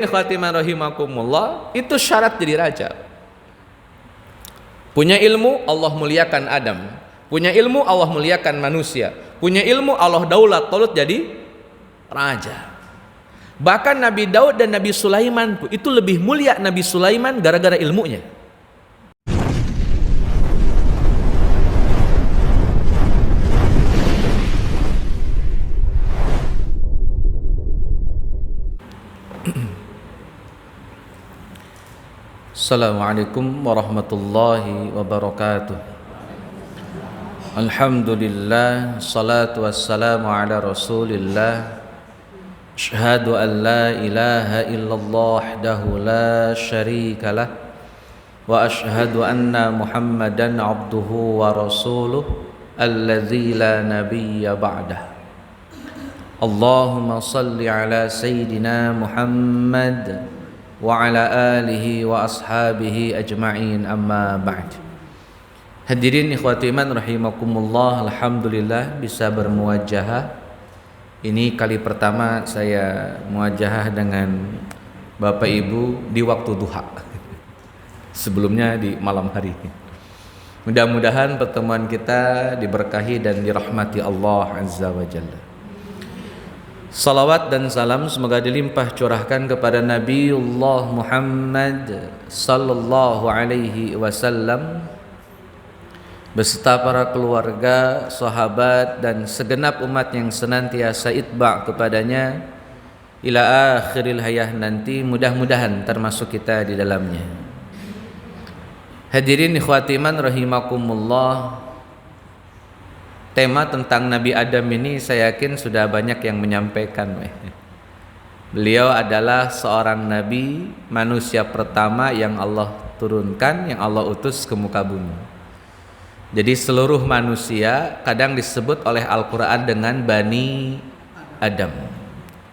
Ikhwatiman rahimakumullah, itu syarat jadi raja. Punya ilmu, Allah muliakan Adam. Punya ilmu, Allah muliakan manusia. Punya ilmu, Allah daulat tolut jadi raja. Bahkan Nabi Daud dan Nabi Sulaiman itu lebih mulia Nabi Sulaiman gara-gara ilmunya. Assalamualaikum warahmatullahi wabarakatuh. Alhamdulillah, salatu wassalamu ala rasulillah. Asyhadu an la ilaha illallah wahdahu la syarika lah. Wa asyhadu anna Muhammadan abduhu wa rasuluh alladzi la nabiyya ba'dah. Allahumma salli ala Sayyidina Muhammad wa ala alihi wa ashabihi ajma'in, amma ba'd. Hadirin ikhwati iman rahimakumullah, alhamdulillah bisa bermuajahah. Ini kali pertama saya muajahah dengan Bapak Ibu di waktu duha. Sebelumnya di malam hari. Mudah-mudahan pertemuan kita diberkahi dan dirahmati Allah Azza wa Jalla. Salawat dan salam semoga dilimpah curahkan kepada Nabiullah Muhammad sallallahu alaihi wasallam beserta para keluarga, sahabat dan segenap umat yang senantiasa itba' kepadanya ila akhiril hayah nanti, mudah-mudahan termasuk kita di dalamnya. Hadirin ikhwati iman rahimakumullah, tema tentang Nabi Adam ini saya yakin sudah banyak yang menyampaikan. Beliau adalah seorang nabi, manusia pertama yang Allah turunkan, yang Allah utus ke muka bumi. Jadi seluruh manusia kadang disebut oleh Al-Quran dengan Bani Adam,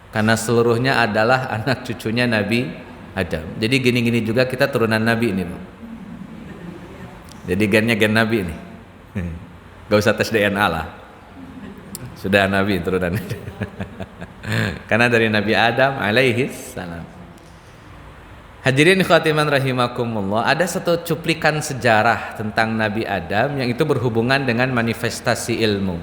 karena seluruhnya adalah anak cucunya Nabi Adam. Jadi gini-gini juga kita turunan Nabi ini, jadi gennya gen Nabi ini. Gak usah tes DNA lah, sudah Nabi turunan. Karena dari Nabi Adam alaihi salam. Hadirin khatiman rahimakumullah, ada satu cuplikan sejarah tentang Nabi Adam yang itu berhubungan dengan manifestasi ilmu.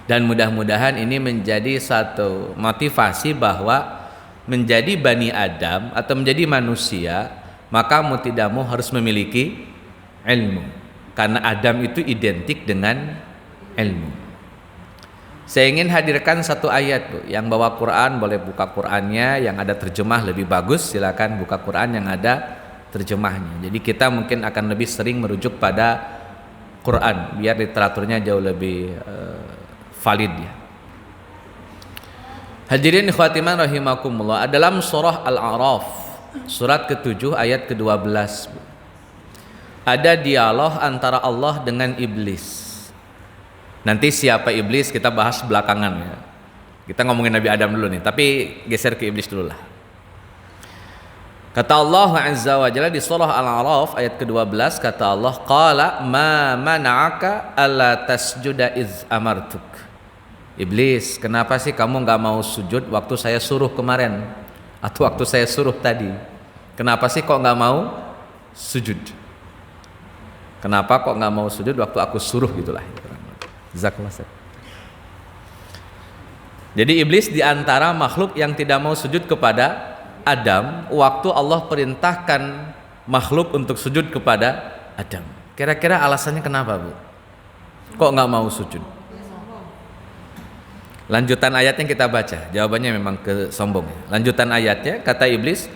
Dan mudah-mudahan ini menjadi satu motivasi bahwa menjadi Bani Adam atau menjadi manusia, maka mau tidak mau harus memiliki ilmu. Karena Adam itu identik dengan ilmu. Saya ingin hadirkan satu ayat, Bu. Yang bawa Quran boleh buka Qurannya, yang ada terjemah lebih bagus silakan buka Quran yang ada terjemahnya. Jadi kita mungkin akan lebih sering merujuk pada Quran biar literaturnya jauh lebih valid ya. Hadirin ikhwatiman rahimakumullah, dalam surah Al-A'raf surat ke-7 ayat ke-12, Bu, ada dialog antara Allah dengan iblis. Nanti siapa iblis kita bahas belakangan ya. Kita ngomongin Nabi Adam dulu nih, tapi geser ke iblis dulu lah. Kata Allah Azza wa Jalla di surah Al-A'raf ayat ke-12, kata Allah, qala ma mana'aka alla tasjuda iz amartuk. Iblis, kenapa sih kamu gak mau sujud waktu saya suruh kemarin, atau waktu saya suruh tadi? Kenapa sih kok gak mau sujud? Kenapa kok gak mau sujud waktu aku suruh, gitulah. Jadi iblis diantara makhluk yang tidak mau sujud kepada Adam waktu Allah perintahkan makhluk untuk sujud kepada Adam. Kira-kira alasannya kenapa, Bu? Kok nggak mau sujud? Lanjutan ayatnya kita baca. Jawabannya memang kesombong. Lanjutan ayatnya kata iblis,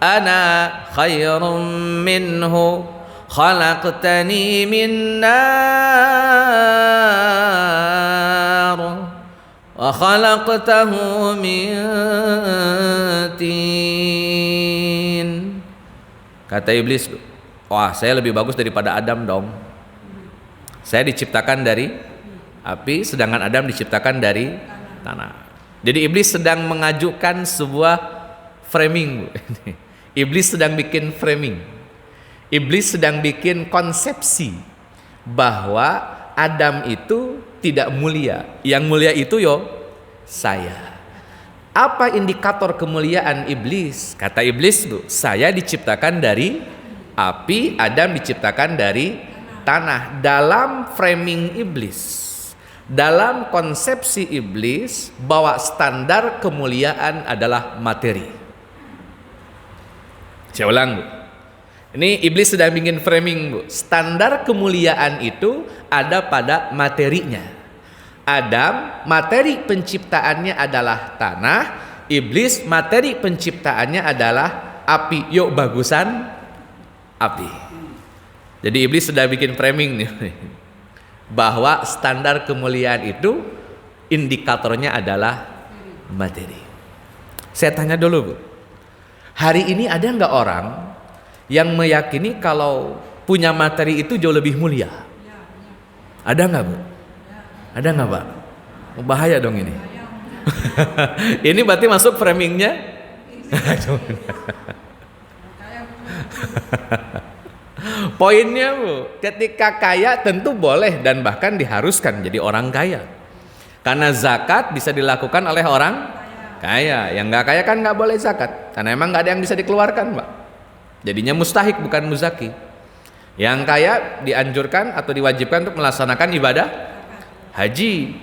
ana khairum minhu khalaqtani min nar wa khalaqtahu min tin. Kata iblis, wah saya lebih bagus daripada Adam dong. Saya diciptakan dari api, sedangkan Adam diciptakan dari tanah. Jadi iblis sedang mengajukan sebuah framing. Iblis sedang bikin framing. Iblis sedang bikin konsepsi bahwa Adam itu tidak mulia. Yang mulia itu saya. Apa indikator kemuliaan iblis? Kata iblis, Bu, saya diciptakan dari api, Adam diciptakan dari tanah. Dalam framing iblis, dalam konsepsi iblis, bahwa standar kemuliaan adalah materi. Saya ulang, Bu. Ini iblis sudah bikin framing, Bu. Standar kemuliaan itu ada pada materinya. Adam, materi penciptaannya adalah tanah. Iblis, materi penciptaannya adalah api. Yuk, bagusan api. Jadi iblis sudah bikin framing nih, bahwa standar kemuliaan itu indikatornya adalah materi. Saya tanya dulu, Bu. Hari ini ada nggak orang yang meyakini kalau punya materi itu jauh lebih mulia? Ada nggak, Bu? Ada nggak, Pak? Bahaya dong ini. Ini berarti masuk framingnya. Poinnya, Bu, ketika kaya tentu boleh dan bahkan diharuskan jadi orang kaya. Karena zakat bisa dilakukan oleh orang kaya. Yang nggak kaya kan nggak boleh zakat. Karena emang nggak ada yang bisa dikeluarkan, Pak. Jadinya mustahik bukan muzaki. Yang kaya dianjurkan atau diwajibkan untuk melaksanakan ibadah haji.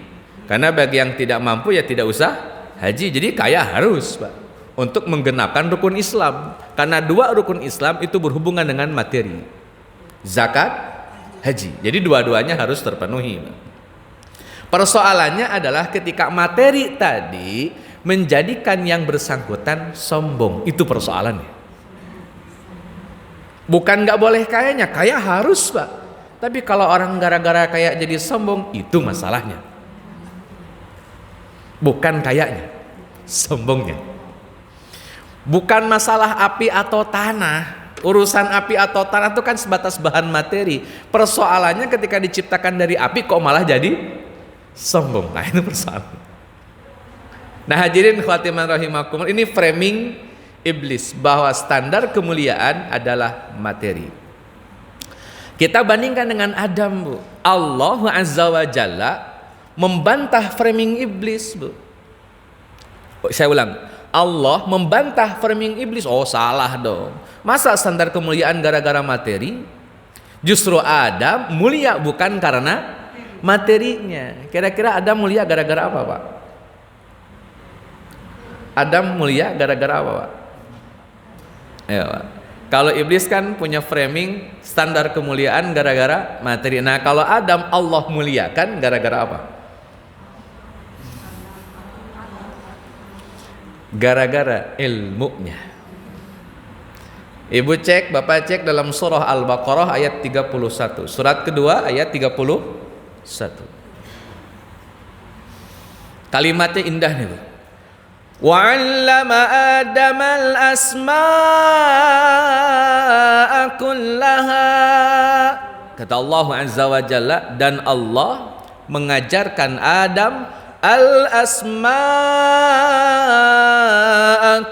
Karena bagi yang tidak mampu ya tidak usah haji. Jadi kaya harus, Pak, untuk menggenapkan rukun Islam. Karena dua rukun Islam itu berhubungan dengan materi, zakat, haji. Jadi dua-duanya harus terpenuhi, Pak. Persoalannya adalah ketika materi tadi menjadikan yang bersangkutan sombong. Itu persoalannya. Bukan nggak boleh kayanya, kaya harus, Pak. Tapi kalau orang gara-gara kaya jadi sombong, itu masalahnya. Bukan kayanya, sombongnya. Bukan masalah api atau tanah. Urusan api atau tanah itu kan sebatas bahan materi. Persoalannya ketika diciptakan dari api kok malah jadi sombong. Nah, itu persoalan. Nah, hadirin khatiman rahimakumullah, ini framing iblis bahwa standar kemuliaan adalah materi. Kita bandingkan dengan Adam, Bu. Allah Azza wa Jalla membantah framing iblis, Bu. Saya ulang, Allah membantah framing iblis. Oh, salah dong. Masa standar kemuliaan gara-gara materi? Justru Adam mulia bukan karena materinya. Kira-kira Adam mulia gara-gara apa, Pak? Adam mulia gara-gara apa, Pak? Ayo, Pak. Kalau iblis kan punya framing standar kemuliaan gara-gara materi. Nah, kalau Adam Allah muliakan gara-gara apa? Gara-gara ilmunya. Ibu cek, Bapak cek dalam surah Al-Baqarah ayat 31. Surat kedua ayat 31. Kalimatnya indah nih, Bu. وَعَلَّمَ آدَمَ الْأَسْمَاءَ كُلَّهَا. Kata Allah Azza wa Jalla, dan Allah mengajarkan Adam al-asma'a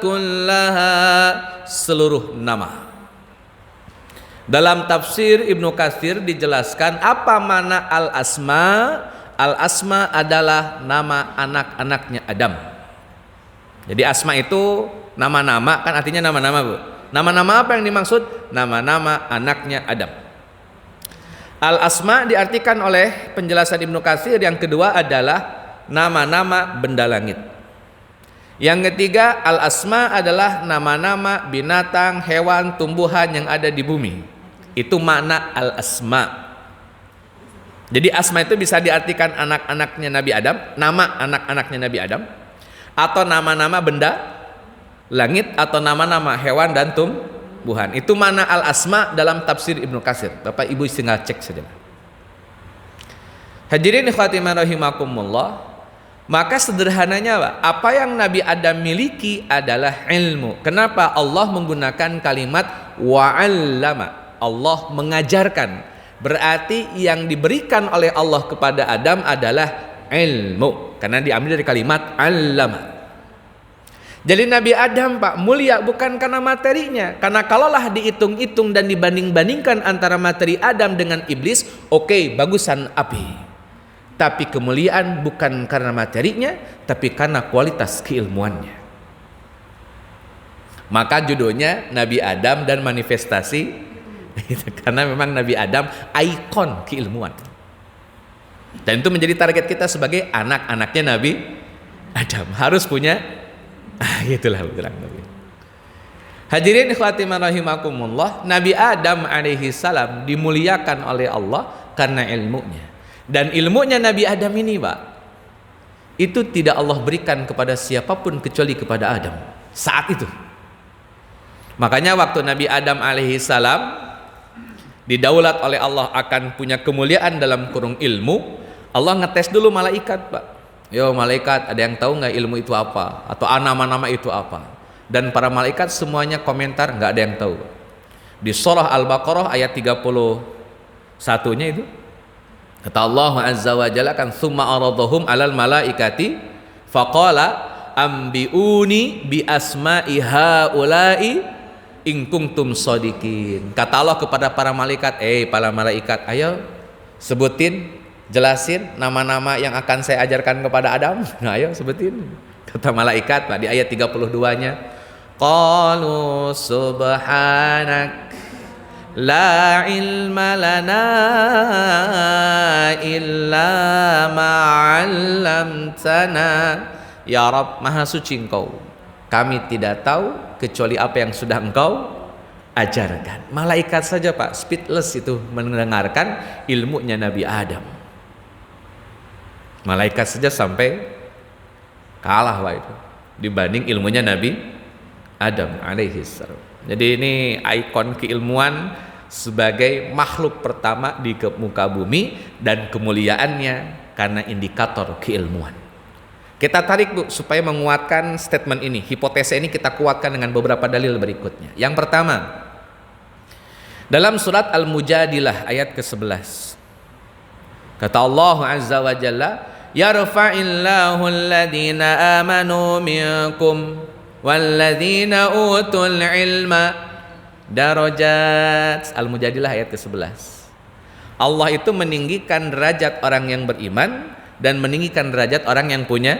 kullaha, seluruh nama. Dalam tafsir Ibnu Katsir dijelaskan apa makna al-asma. Al-asma adalah nama anak-anaknya Adam. Jadi asma itu nama-nama, kan artinya nama-nama, Bu. Nama-nama apa yang dimaksud? Nama-nama anaknya Adam. Al-asma diartikan oleh penjelasan Ibnu Katsir yang kedua adalah nama-nama benda langit. Yang ketiga, al-asma adalah nama-nama binatang, hewan, tumbuhan yang ada di bumi. Itu makna al-asma. Jadi asma itu bisa diartikan anak-anaknya Nabi Adam, nama anak-anaknya Nabi Adam, atau nama-nama benda langit, atau nama-nama hewan dan tumbuhan. Itu makna al-asma dalam tafsir Ibnu Katsir. Bapak Ibu tinggal cek saja. Hadirin ikhwatiman rahimakumullah. Maka sederhananya, Pak, apa yang Nabi Adam miliki adalah ilmu. Kenapa Allah menggunakan kalimat wa'allama? Allah mengajarkan. Berarti yang diberikan oleh Allah kepada Adam adalah ilmu. Karena diambil dari kalimat allama. Jadi Nabi Adam, Pak, mulia bukan karena materinya. Karena kalaulah dihitung-hitung dan dibanding-bandingkan antara materi Adam dengan iblis, oke, bagusan api. Tapi kemuliaan bukan karena materinya, tapi karena kualitas keilmuannya. Maka judulnya Nabi Adam dan manifestasi. Karena memang Nabi Adam ikon keilmuan. Dan itu menjadi target kita sebagai anak-anaknya Nabi Adam. Harus punya itulah bilang Nabi. Hadirin ikhwati rahimakumullah, Nabi Adam alaihi salam dimuliakan oleh Allah karena ilmunya. Dan ilmunya Nabi Adam ini, Pak, itu tidak Allah berikan kepada siapapun kecuali kepada Adam saat itu. Makanya waktu Nabi Adam alaihi salam didaulat oleh Allah akan punya kemuliaan dalam kurung ilmu, Allah ngetes dulu malaikat, Pak. Yo malaikat, ada yang tahu nggak ilmu itu apa? Atau nama-nama itu apa? Dan para malaikat semuanya komentar, nggak ada yang tahu. Di surah Al-Baqarah ayat 31-nya itu kata Allah Azza wa Jalla kan summa aradhum 'alal malaikati faqala ambiuni bi asma'i haula'i in kuntum shadiqin. Kata Allah kepada para malaikat, para malaikat, ayo sebutin, jelasin nama-nama yang akan saya ajarkan kepada Adam. Nah, ayo sebutin. Kata malaikat, Pak, di ayat 32-nya, qalu subhanak la ilma lana illa ma 'allamtana. Ya Rabb, maha suci Engkau, kami tidak tahu kecuali apa yang sudah Engkau ajarkan. Malaikat saja, Pak, speechless itu mendengarkan ilmunya Nabi Adam. Malaikat saja sampai kalah, Pak, itu dibanding ilmunya Nabi Adam alaihi salam. Jadi ini ikon keilmuan sebagai makhluk pertama di muka bumi dan kemuliaannya karena indikator keilmuan. Kita tarik, Bu, supaya menguatkan statement ini, hipotesa ini kita kuatkan dengan beberapa dalil berikutnya. Yang pertama, dalam surat Al-Mujadilah ayat ke-11. Kata Allah Azza wa Jalla, yarfa'illahu alladhina amanu minkum walladzina utul ilma darajat. Al-Mujadilah ayat ke-11. Allah itu meninggikan derajat orang yang beriman dan meninggikan derajat orang yang punya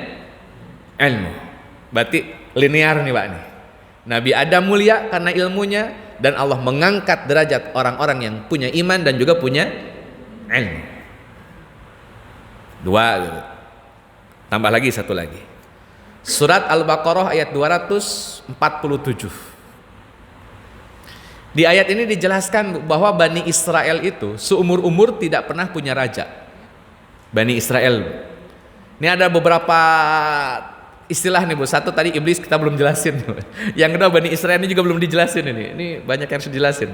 ilmu. Berarti linear nih, Pak, nih. Nabi Adam mulia karena ilmunya dan Allah mengangkat derajat orang-orang yang punya iman dan juga punya ilmu. Dua. Tambah lagi satu lagi. Surat Al-Baqarah ayat 247. Di ayat ini dijelaskan bahwa Bani Israel itu seumur-umur tidak pernah punya raja. Bani Israel. Ini ada beberapa istilah nih, Bu. Satu tadi iblis kita belum jelasin. Yang kedua Bani Israel ini juga belum dijelasin ini. Ini banyak yang harus dijelasin.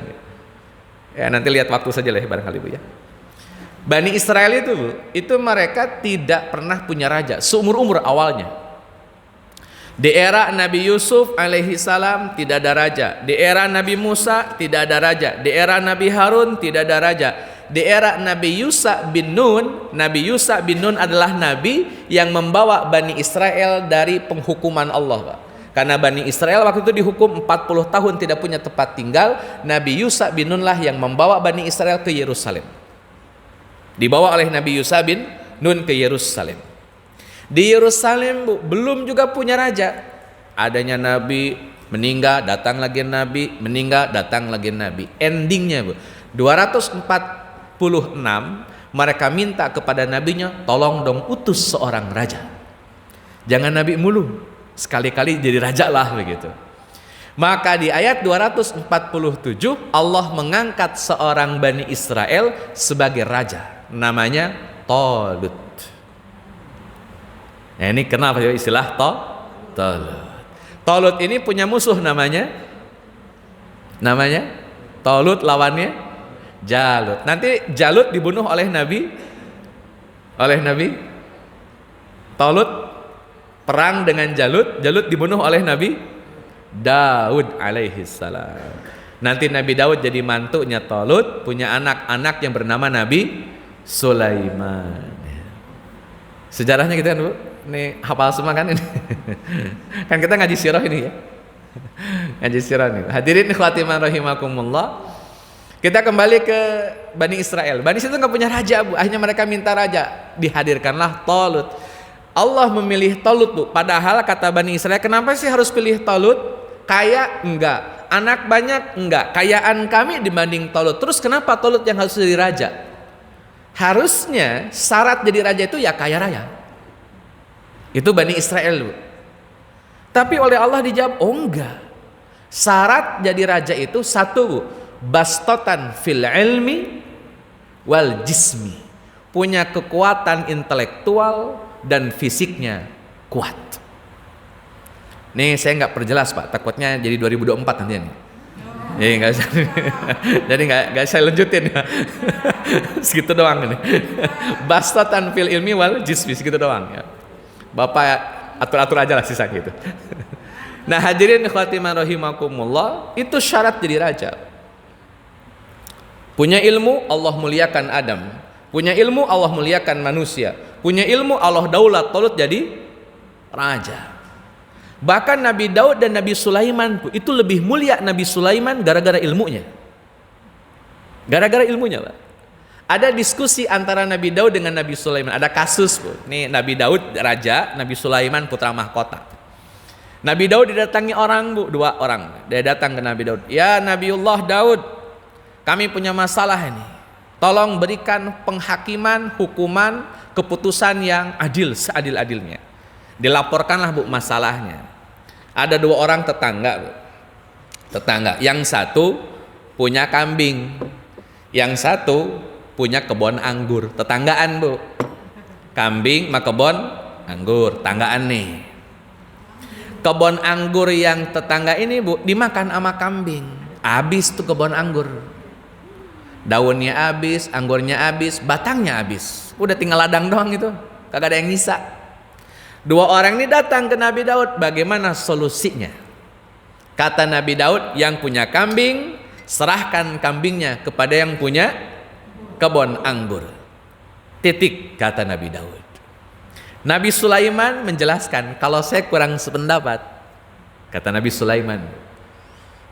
Ya, nanti lihat waktu saja lah barangkali, Bu, ya. Bani Israel itu, Bu, itu mereka tidak pernah punya raja seumur-umur awalnya. Di era Nabi Yusuf alaihi salam tidak ada raja. Di era Nabi Musa tidak ada raja. Di era Nabi Harun tidak ada raja. Di era Nabi Yusha bin Nun, Nabi Yusha bin Nun adalah nabi yang membawa Bani Israel dari penghukuman Allah, Pak. Karena Bani Israel waktu itu dihukum 40 tahun tidak punya tempat tinggal. Nabi Yusha bin Nun lah yang membawa Bani Israel ke Yerusalem. Dibawa oleh Nabi Yusha bin Nun ke Yerusalem. Di Yerusalem, Bu, belum juga punya raja. Adanya nabi, meninggal, datang lagi nabi, meninggal, datang lagi nabi. Endingnya, Bu, 246 mereka minta kepada nabinya, tolong dong utus seorang raja. Jangan nabi mulu, sekali-kali jadi raja lah begitu. Maka di ayat 247 Allah mengangkat seorang Bani Israel sebagai raja, namanya Talut. Nah, ini kenapa istilah Talut? Talut ini punya musuh namanya Talut, lawannya Jalut. Nanti Jalut dibunuh oleh Nabi Talut perang dengan Jalut dibunuh oleh Nabi Daud alaihi salam. Nanti Nabi Daud jadi mantunya Talut, punya anak-anak yang bernama Nabi Sulaiman. Sejarahnya gitu kan, Bu? Ini hafal semua kan ini? Kan kita ngaji sirah ini ya. Ngaji sirah ini. Hadirin ikhwati rahimakumullah. Kita kembali ke Bani Israel. Bani Israel nggak punya raja, Bu. Akhirnya mereka minta raja. Dihadirkanlah Talut. Allah memilih Talut, Bu. Padahal kata Bani Israel, kenapa sih harus pilih Talut? Kaya? Enggak. Anak banyak? Enggak. Kayaan kami dibanding Talut. Terus kenapa Talut yang harus jadi raja? Harusnya syarat jadi raja itu ya kaya raya. Itu Bani Israel, Bu. Tapi oleh Allah dijawab, oh enggak. Syarat jadi raja itu satu, Bu, bastotan fil ilmi wal jismi, punya kekuatan intelektual dan fisiknya kuat. Nih saya nggak perjelas, Pak, takutnya jadi 2024 nanti nih. Jadi nggak usah, jadi nggak saya lanjutin ya. Segitu doang ini. Bastotan fil ilmi wal jismi, segitu doang ya. Bapak atur-atur aja lah sisa gitu. Nah hadirin ikhwatimah rahimakumullah, itu syarat jadi raja. Punya ilmu, Allah muliakan Adam. Punya ilmu, Allah muliakan manusia. Punya ilmu, Allah daulat Talut jadi raja. Bahkan Nabi Daud dan Nabi Sulaiman itu lebih mulia Nabi Sulaiman gara-gara ilmunya. Gara-gara ilmunya, Pak. Ada diskusi antara Nabi Daud dengan Nabi Sulaiman. Ada kasus, Bu. Nih Nabi Daud raja, Nabi Sulaiman putra mahkota. Nabi Daud didatangi orang, Bu, 2 orang. Dia datang ke Nabi Daud. Ya Nabiullah Daud, kami punya masalah ini. Tolong berikan penghakiman, hukuman, keputusan yang adil, seadil-adilnya. Dilaporkanlah, Bu, masalahnya. Ada 2 orang tetangga, Bu. Tetangga. Yang satu punya kambing. Yang satu punya kebun anggur. Tetanggaan, Bu. Kambing sama kebun anggur. Tetanggaan nih. Kebun anggur yang tetangga ini, Bu, dimakan sama kambing. Habis tuh kebun anggur. Daunnya habis, anggurnya habis, batangnya habis. Udah tinggal ladang doang itu. Kagak ada yang nyisa. 2 orang ini datang ke Nabi Daud. Bagaimana solusinya? Kata Nabi Daud, yang punya kambing, serahkan kambingnya kepada yang punya kebun anggur. Titik, kata Nabi Daud. Nabi Sulaiman menjelaskan, kalau saya kurang sependapat. Kata Nabi Sulaiman.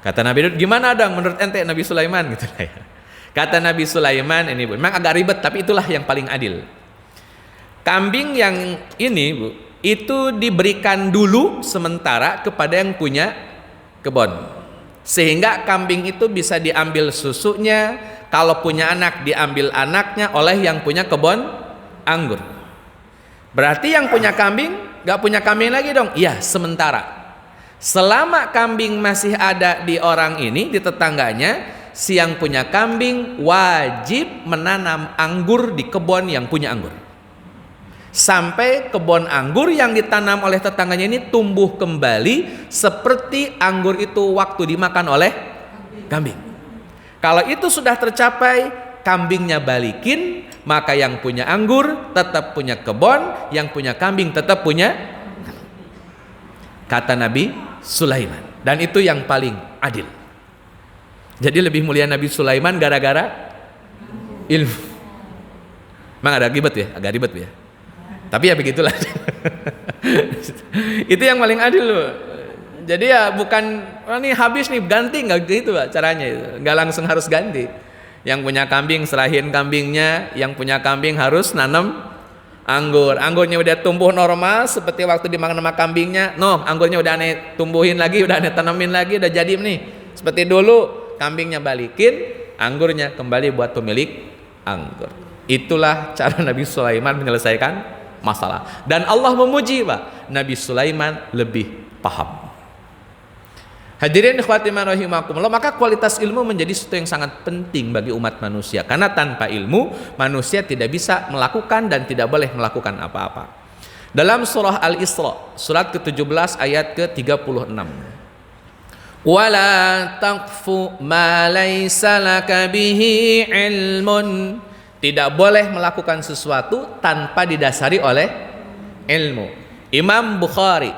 Kata Nabi Daud, gimana dong menurut ente Nabi Sulaiman? Gitu lah ya. Kata Nabi Sulaiman, ini, Bu, memang agak ribet, tapi itulah yang paling adil. Kambing yang ini, Bu, itu diberikan dulu sementara kepada yang punya kebun. Sehingga kambing itu bisa diambil susunya, kalau punya anak diambil anaknya oleh yang punya kebun anggur. Berarti yang punya kambing gak punya kambing lagi dong? Iya, sementara. Selama kambing masih ada di orang ini, di tetangganya, si yang punya kambing wajib menanam anggur di kebun yang punya anggur. Sampai kebun anggur yang ditanam oleh tetangganya ini tumbuh kembali seperti anggur itu waktu dimakan oleh kambing. Kalau itu sudah tercapai, kambingnya balikin, maka yang punya anggur tetap punya kebun, yang punya kambing tetap punya. Kata Nabi Sulaiman. Dan itu yang paling adil. Jadi lebih mulia Nabi Sulaiman gara-gara ilmu. Memang ada ribet ya, agak ribet ya. Tapi ya begitulah. Itu yang paling adil loh. Jadi ya bukan ini habis nih ganti, nggak gitu Pak caranya itu. Nggak langsung harus ganti. Yang punya kambing serahin kambingnya, yang punya kambing harus nanam anggur. Anggurnya udah tumbuh normal seperti waktu dimakan sama kambingnya. No, anggurnya udah aneh tumbuhin lagi, udah aneh tanamin lagi, udah jadi nih. Seperti dulu, kambingnya balikin, anggurnya kembali buat pemilik anggur. Itulah cara Nabi Sulaiman menyelesaikan masalah. Dan Allah memuji, Pak, Nabi Sulaiman lebih paham. Hadirin ikhwatimah rahimakumullah, maka kualitas ilmu menjadi sesuatu yang sangat penting bagi umat manusia. Karena tanpa ilmu, manusia tidak bisa melakukan dan tidak boleh melakukan apa-apa. Dalam surah Al-Isra, surat ke-17 ayat ke-36. Wala taqfu ma laysa laka bihi ilmun. Tidak boleh melakukan sesuatu tanpa didasari oleh ilmu. Imam Bukhari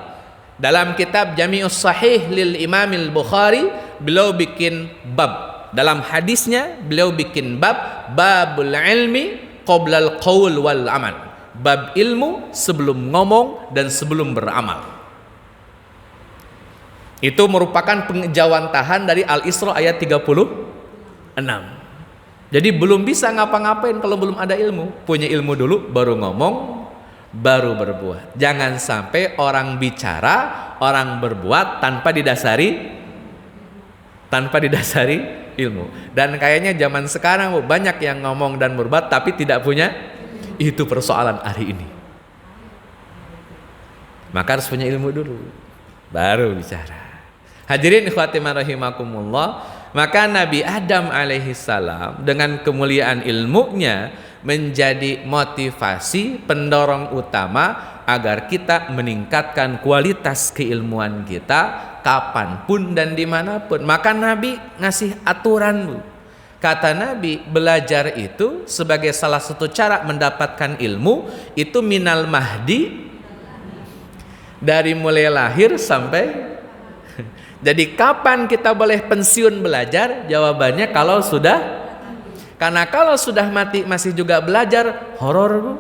dalam kitab Jami'us Sahih lil Imamil Bukhari, beliau bikin bab. Dalam hadisnya beliau bikin bab, babul ilmi qoblal qaul wal amal. Bab ilmu sebelum ngomong dan sebelum beramal. Itu merupakan penjawantahan dari Al-Isra ayat 36. Jadi belum bisa ngapa-ngapain kalau belum ada ilmu. Punya ilmu dulu baru ngomong, baru berbuat. Jangan sampai orang bicara orang berbuat tanpa didasari ilmu. Dan kayaknya zaman sekarang banyak yang ngomong dan berbuat tapi tidak punya, itu persoalan hari ini. Maka harus punya ilmu dulu, baru bicara. Hadirin ikhwatimah rahimakumullah, maka Nabi Adam alaihissalam dengan kemuliaan ilmunya menjadi motivasi pendorong utama agar kita meningkatkan kualitas keilmuan kita kapanpun dan dimanapun. Maka Nabi ngasih aturan, Bu. Kata Nabi, belajar itu sebagai salah satu cara mendapatkan ilmu itu minal mahdi, dari mulai lahir sampai jadi kapan kita boleh pensiun belajar? Jawabannya kalau sudah, karena kalau sudah mati masih juga belajar, horor, Bu.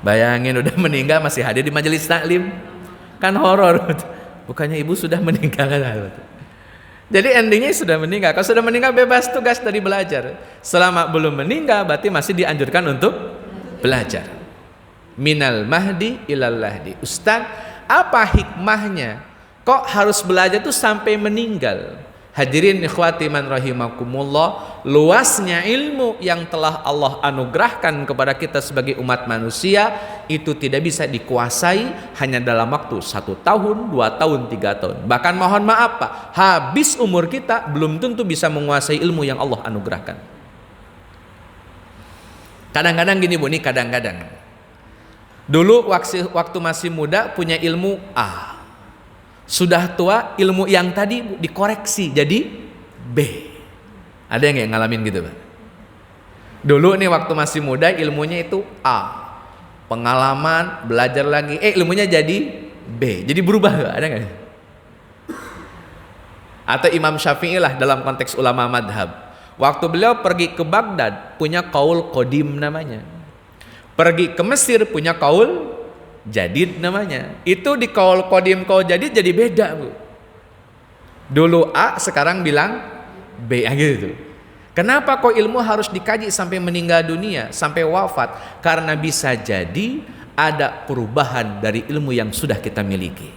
Bayangin udah meninggal masih hadir di majelis taklim, kan horor. Bukannya ibu sudah meninggal. Jadi endingnya sudah meninggal. Kalau sudah meninggal bebas tugas dari belajar. Selama belum meninggal berarti masih dianjurkan untuk belajar. Minal mahdi ilal lahdi. Ustaz, apa hikmahnya kok harus belajar tuh sampai meninggal? Hadirin ikhwati man rahimakumullah, luasnya ilmu yang telah Allah anugerahkan kepada kita sebagai umat manusia itu tidak bisa dikuasai hanya dalam waktu 1 tahun, 2 tahun, 3 tahun. Bahkan mohon maaf Pak, habis umur kita belum tentu bisa menguasai ilmu yang Allah anugerahkan. Kadang-kadang gini Bu, nih kadang-kadang. Dulu waktu masih muda punya ilmu A. Sudah tua ilmu yang tadi dikoreksi jadi B. Ada yang ngalamin gitu Pak? Dulu nih waktu masih muda ilmunya itu A, pengalaman belajar lagi ilmunya jadi B, jadi berubah gak? Ada nggak? Atau Imam Syafi'i lah dalam konteks ulama madhab, waktu beliau pergi ke Baghdad punya qaul qadim namanya, pergi ke Mesir punya qaul jadid namanya. Itu di qaul qadim qaul jadid jadi beda Bu. Dulu A sekarang bilang B gitu. Kenapa kok ilmu harus dikaji sampai meninggal dunia, sampai wafat? Karena bisa jadi ada perubahan dari ilmu yang sudah kita miliki.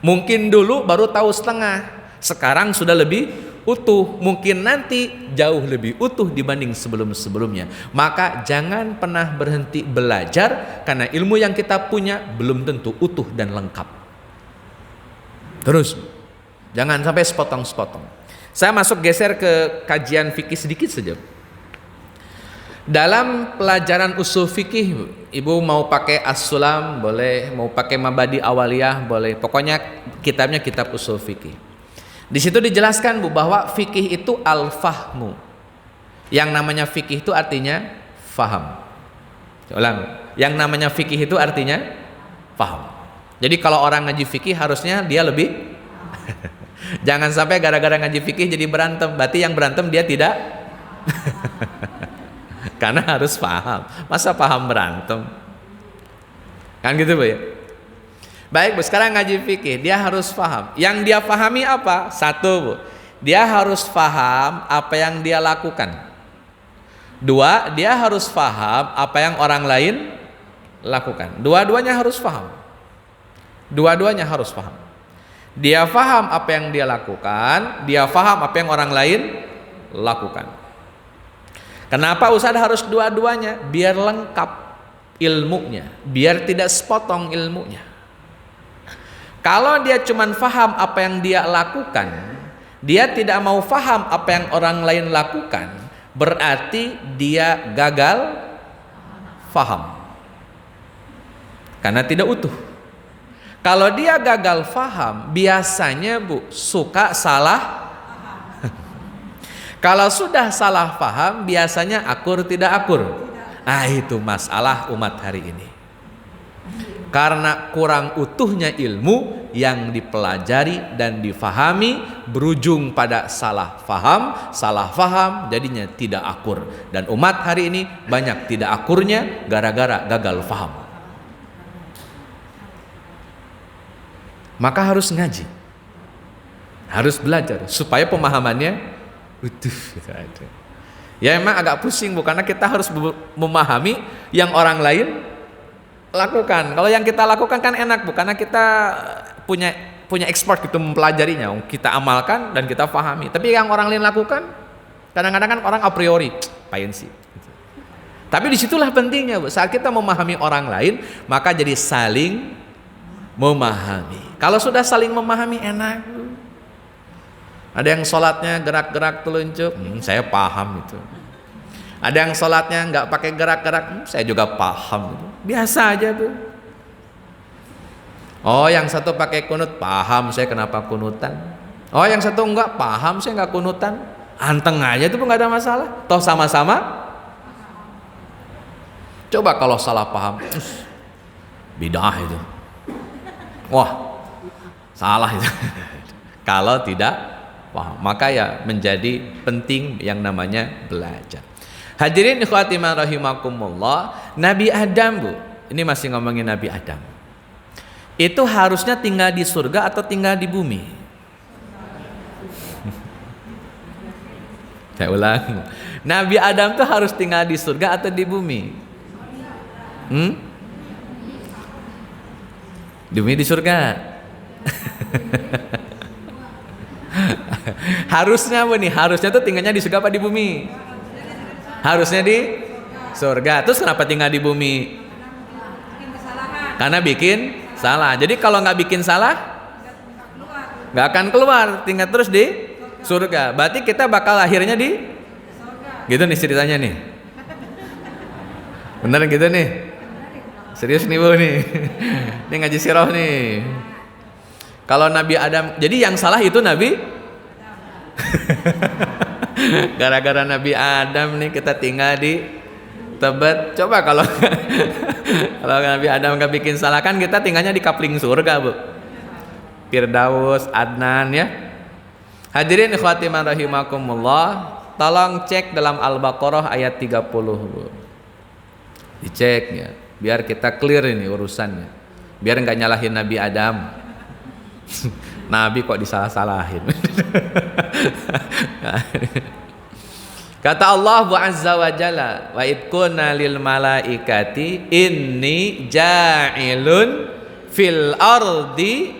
Mungkin dulu baru tahu setengah, sekarang sudah lebih utuh, mungkin nanti jauh lebih utuh dibanding sebelum-sebelumnya. Maka jangan pernah berhenti belajar, karena ilmu yang kita punya belum tentu utuh dan lengkap. Terus jangan sampai sepotong-sepotong. Saya masuk geser ke kajian fikih sedikit saja. Dalam pelajaran usul fikih, Ibu mau pakai As-Sulam boleh, mau pakai Mabadi Awaliyah boleh. Pokoknya kitabnya kitab usul fikih. Di situ dijelaskan Bu bahwa fikih itu al-fahmu. Yang namanya fikih itu artinya faham. Ulang. Yang namanya fikih itu artinya faham. Jadi kalau orang ngaji fikih harusnya dia lebih jangan sampai gara-gara ngaji fikih jadi berantem. Berarti yang berantem dia tidak karena harus paham. Masa paham berantem? Kan gitu Bu ya. Baik Bu, sekarang ngaji fikih, dia harus paham. Yang dia pahami apa? Satu Bu, dia harus paham apa yang dia lakukan. Dua, dia harus paham apa yang orang lain lakukan. Dua-duanya harus paham. Dua-duanya harus paham. Dia paham apa yang dia lakukan, dia paham apa yang orang lain lakukan. Kenapa Ustaz harus dua-duanya? Biar lengkap ilmunya, biar tidak sepotong ilmunya. Kalau dia cuma faham apa yang dia lakukan, dia tidak mau faham apa yang orang lain lakukan, berarti dia gagal faham, karena tidak utuh. Kalau dia gagal faham, biasanya Bu suka salah. Kalau sudah salah faham, biasanya akur tidak akur. Nah itu masalah umat hari ini. Karena kurang utuhnya ilmu yang dipelajari dan difahami, berujung pada salah faham jadinya tidak akur. Dan umat hari ini banyak tidak akurnya gara-gara gagal faham. Maka harus ngaji, harus belajar supaya pemahamannya utuh. Ya emang agak pusing Bu, karena kita harus memahami yang orang lain lakukan. Kalau yang kita lakukan kan enak Bu, karena kita punya expert gitu mempelajarinya, kita amalkan dan kita pahami. Tapi yang orang lain lakukan, kadang-kadang kan orang a priori, payen sih. Tapi disitulah pentingnya, Bu. Saat kita memahami orang lain, maka jadi saling memahami. Kalau sudah saling memahami, enak. Ada yang sholatnya gerak-gerak telunjuk, saya paham itu. Ada yang sholatnya nggak pakai gerak-gerak, saya juga paham. Biasa aja tuh. Oh, yang satu pakai kunut, paham saya kenapa kunutan. Oh, yang satu enggak, paham saya enggak kunutan. Anteng aja itu pun nggak ada masalah. Toh sama-sama. Coba kalau salah paham, bidah itu. Wah, salah itu. Kalau tidak paham, maka ya menjadi penting yang namanya belajar. Hadirin ikhwati rahimakumullah, Nabi Adam, Bu. Ini masih ngomongin Nabi Adam. Itu harusnya tinggal di surga atau tinggal di bumi? Saya ulang. Nabi Adam tuh harus tinggal di surga atau di bumi? Di bumi, di surga. Harusnya apa nih? Harusnya tuh tinggalnya di surga apa di bumi? Harusnya di surga. Terus kenapa tinggal di bumi? Karena bikin salah. Jadi kalau nggak bikin salah, nggak akan keluar, tinggal terus di surga. Berarti kita bakal akhirnya di gitu nih ceritanya nih. Bener gitu nih? Serius nih, Bu nih. Ini ngaji sirah nih. Kalau Nabi Adam, jadi yang salah itu Nabi. Gara-gara Nabi Adam nih kita tinggal di Tebet. Coba kalau Nabi Adam nggak bikin salah, kan kita tinggalnya di kapling surga, Bu. Firdaus, Adnan ya. Hadirin ikhwati rahimakumullah, tolong cek dalam Al-Baqarah ayat 30, Bu. Dicek ya, biar kita clear ini urusannya. Biar nggak nyalahin Nabi Adam. Nabi kok disalah-salahin. Kata Allah Azza wa Jalla, wa id qulna lil malaikati inni ja'ilun fil ardi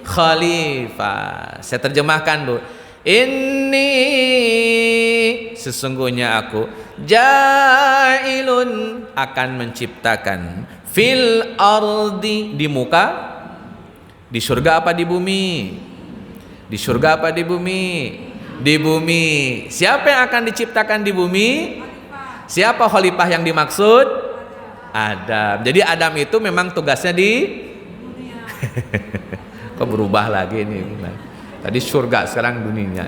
khalifah. Saya terjemahkan, Bu. Inni, sesungguhnya aku, ja'ilun, akan menciptakan, fil ardi, di muka, di surga apa di bumi? Di surga apa di bumi? Di bumi. Siapa yang akan diciptakan di bumi? Siapa khalifah yang dimaksud? Adam. Jadi Adam itu memang tugasnya di kok berubah lagi ini. Tadi surga, sekarang dunia.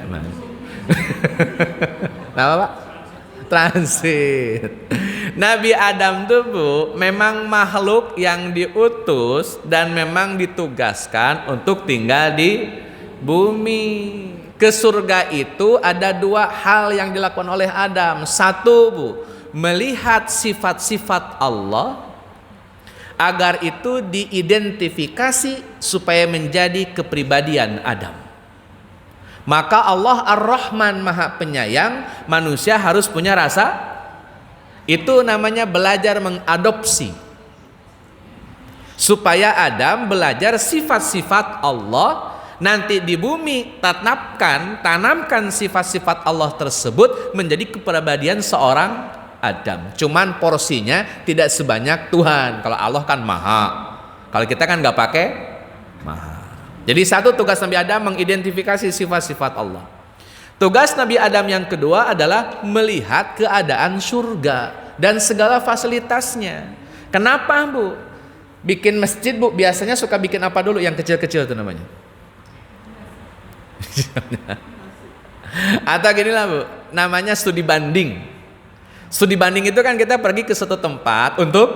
Apa, Pak? Transit. Nabi Adam tuh, Bu, memang makhluk yang diutus dan memang ditugaskan untuk tinggal di bumi. Ke surga itu ada dua hal yang dilakukan oleh Adam. Satu, Bu, melihat sifat-sifat Allah agar itu diidentifikasi supaya menjadi kepribadian Adam. Maka Allah Ar-Rahman Maha Penyayang, manusia harus punya rasa. Itu namanya belajar mengadopsi. Supaya Adam belajar sifat-sifat Allah. Nanti di bumi tanamkan sifat-sifat Allah tersebut menjadi kepribadian seorang Adam. Cuman porsinya tidak sebanyak Tuhan. Kalau Allah kan maha, kalau kita kan nggak pakai maha. Jadi satu tugas Nabi Adam mengidentifikasi sifat-sifat Allah. Tugas Nabi Adam yang kedua adalah melihat keadaan surga dan segala fasilitasnya. Kenapa, Bu? Bikin masjid, Bu, biasanya suka bikin apa dulu? Yang kecil-kecil itu namanya. Atau gini lah, Bu, namanya studi banding. Studi banding itu kan kita pergi ke suatu tempat untuk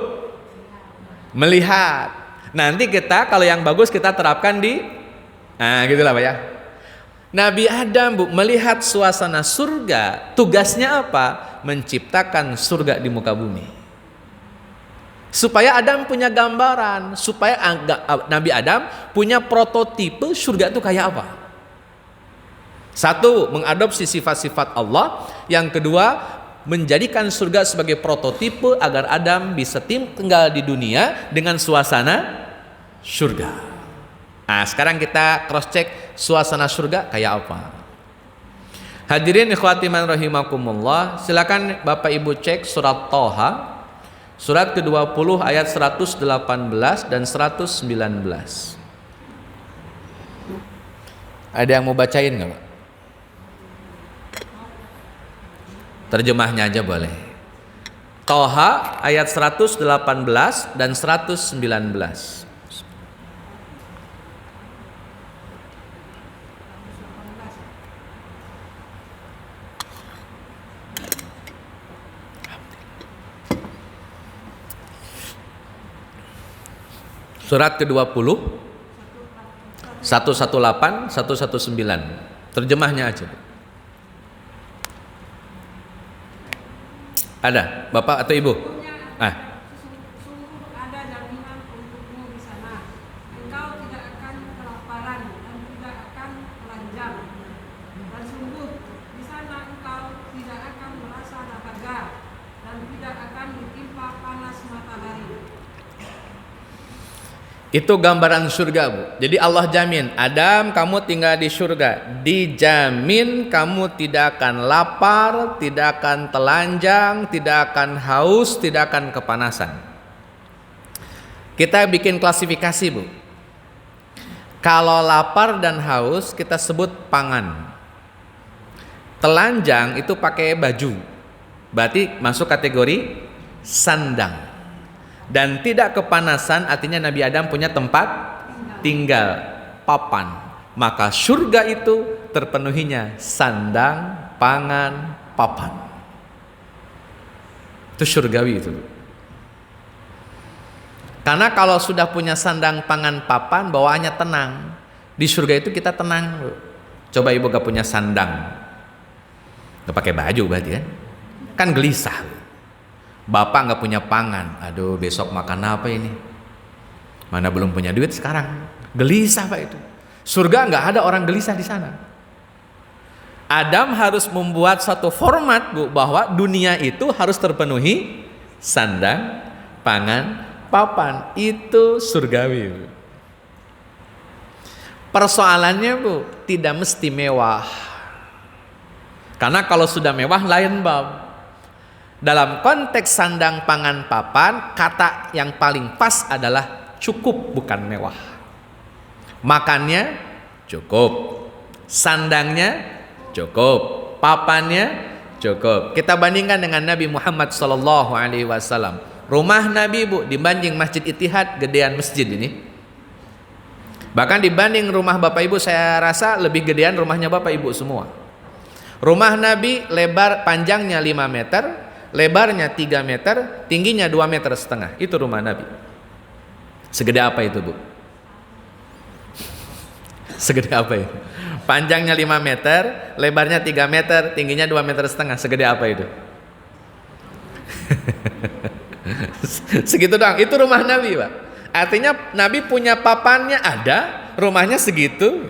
melihat. Nanti kita kalau yang bagus kita terapkan di, nah gitulah, Pak ya. Nabi Adam, Bu, melihat suasana surga. Tugasnya apa? Menciptakan surga di muka bumi. Supaya Adam punya gambaran, supaya Nabi Adam punya prototipe surga itu kayak apa. Satu, mengadopsi sifat-sifat Allah. Yang kedua, menjadikan surga sebagai prototipe agar Adam bisa tinggal di dunia dengan suasana surga. Nah, sekarang kita cross check suasana surga kayak apa. Hadirin ikhwati man rahimakumullah, silakan Bapak Ibu cek surat Thaha surat ke-20 ayat 118 dan 119. Ada yang mau bacain nggak, Pak? Terjemahnya aja boleh. Thaha ayat 118 dan 119. Surat ke-20 118 119. Terjemahnya aja. Ada Bapak atau Ibu? Sungguh ada jaminan untukmu di sana. Engkau tidak akan kelaparan dan tidak akan telanjang. Dan sungguh di sana engkau tidak akan merasa dahaga dan tidak akan ditimpa panas matahari. Itu gambaran surga, Bu. Jadi Allah jamin, Adam kamu tinggal di surga, dijamin kamu tidak akan lapar, tidak akan telanjang, tidak akan haus, tidak akan kepanasan. Kita bikin klasifikasi, Bu. Kalau lapar dan haus kita sebut pangan. Telanjang itu pakai baju, berarti masuk kategori sandang. Dan tidak kepanasan artinya Nabi Adam punya tempat tinggal, papan. Maka surga itu terpenuhinya sandang, pangan, papan. Itu surgawi itu. Karena kalau sudah punya sandang, pangan, papan, bawaannya tenang. Di surga itu kita tenang. Coba Ibu gak punya sandang, gak pakai baju berarti kan? Kan gelisah. Bapak nggak punya pangan, aduh besok makan apa ini? Mana belum punya duit sekarang, gelisah Pak itu. Surga nggak ada orang gelisah di sana. Adam harus membuat satu format, Bu, bahwa dunia itu harus terpenuhi sandang, pangan, papan. Itu surgawi, Bu. Persoalannya, Bu, tidak mesti mewah. Karena kalau sudah mewah lain bab. Dalam konteks sandang, pangan, papan, kata yang paling pas adalah cukup, bukan mewah. Makannya cukup, sandangnya cukup, papannya cukup. Kita bandingkan dengan Nabi Muhammad SAW. Rumah Nabi, Bu, dibanding Masjid Ittihad, gedean masjid ini. Bahkan dibanding rumah Bapak Ibu, saya rasa lebih gedean rumahnya Bapak Ibu semua. Rumah Nabi lebar, panjangnya 5 meter, lebarnya 3 meter, tingginya 2,5 meter. Itu rumah Nabi. Segede apa itu, Bu? Segede apa itu? Panjangnya 5 meter, lebarnya 3 meter, tingginya 2,5 meter. Segede apa itu? Segitu doang. Itu rumah Nabi, Pak. Artinya Nabi punya papannya ada, rumahnya segitu.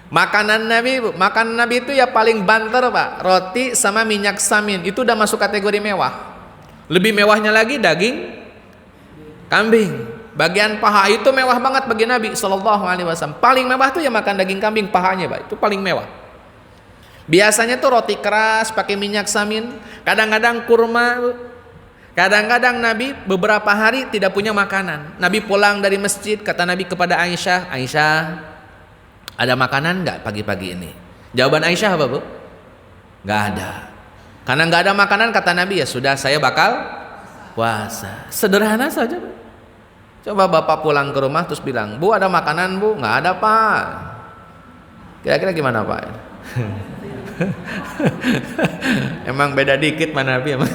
Makanan Nabi itu ya paling banter, Pak. Roti sama minyak samin. Itu udah masuk kategori mewah. Lebih mewahnya lagi daging kambing. Bagian paha itu mewah banget bagi Nabi SAW. Paling mewah tuh ya makan daging kambing, pahanya, Pak. Itu paling mewah. Biasanya tuh roti keras pakai minyak samin. Kadang-kadang kurma. Kadang-kadang Nabi beberapa hari tidak punya makanan. Nabi pulang dari masjid, kata Nabi kepada Aisyah, Aisyah, ada makanan nggak pagi-pagi ini? Jawaban Aisyah apa, Bu? Nggak ada. Karena nggak ada makanan, kata Nabi, ya sudah, saya bakal puasa. Sederhana saja, Bu. Coba Bapak pulang ke rumah terus bilang, Bu, ada makanan, Bu? Nggak ada, Pak. Kira-kira gimana, Pak? Emang beda dikit mana Nabi, emang.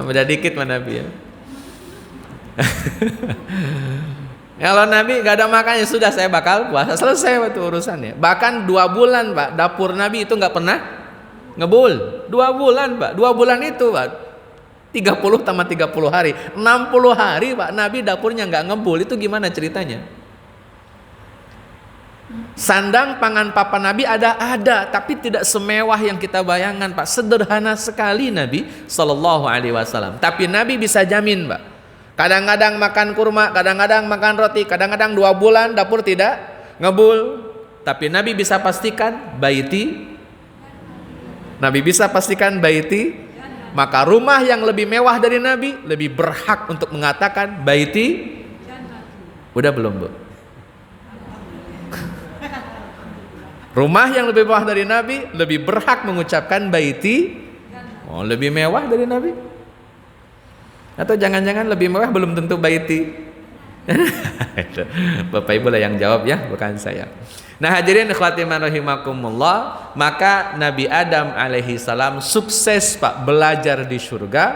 Beda dikit mana Nabi ya. Kalau Nabi gak ada makannya, sudah saya bakal puasa, selesai waktu urusannya. Bahkan 2 bulan, Pak, dapur Nabi itu gak pernah ngebul. 2 bulan, Pak. 2 bulan itu, Pak, 30 tambah 30 hari, 60 hari, Pak, Nabi dapurnya gak ngebul. Itu gimana ceritanya? Sandang, pangan, papan Nabi ada, tapi tidak semewah yang kita bayangkan, Pak. Sederhana sekali Nabi SAW. Tapi Nabi bisa jamin, Pak, Kadang-kadang makan kurma, kadang-kadang makan roti, kadang-kadang 2 bulan dapur tidak ngebul. Tapi Nabi bisa pastikan baiti. Nabi bisa pastikan baiti. Maka rumah yang lebih mewah dari Nabi lebih berhak untuk mengatakan baiti. Udah belum, Bu? Rumah yang lebih mewah dari Nabi lebih berhak mengucapkan baiti. Oh, lebih mewah dari Nabi? Atau jangan-jangan lebih mewah belum tentu baiti? Bapak Ibu lah yang jawab ya, bukan saya. Nah, hadirin ikhwati rahimakumullah, maka Nabi Adam alaihi salam sukses Pak belajar di surga,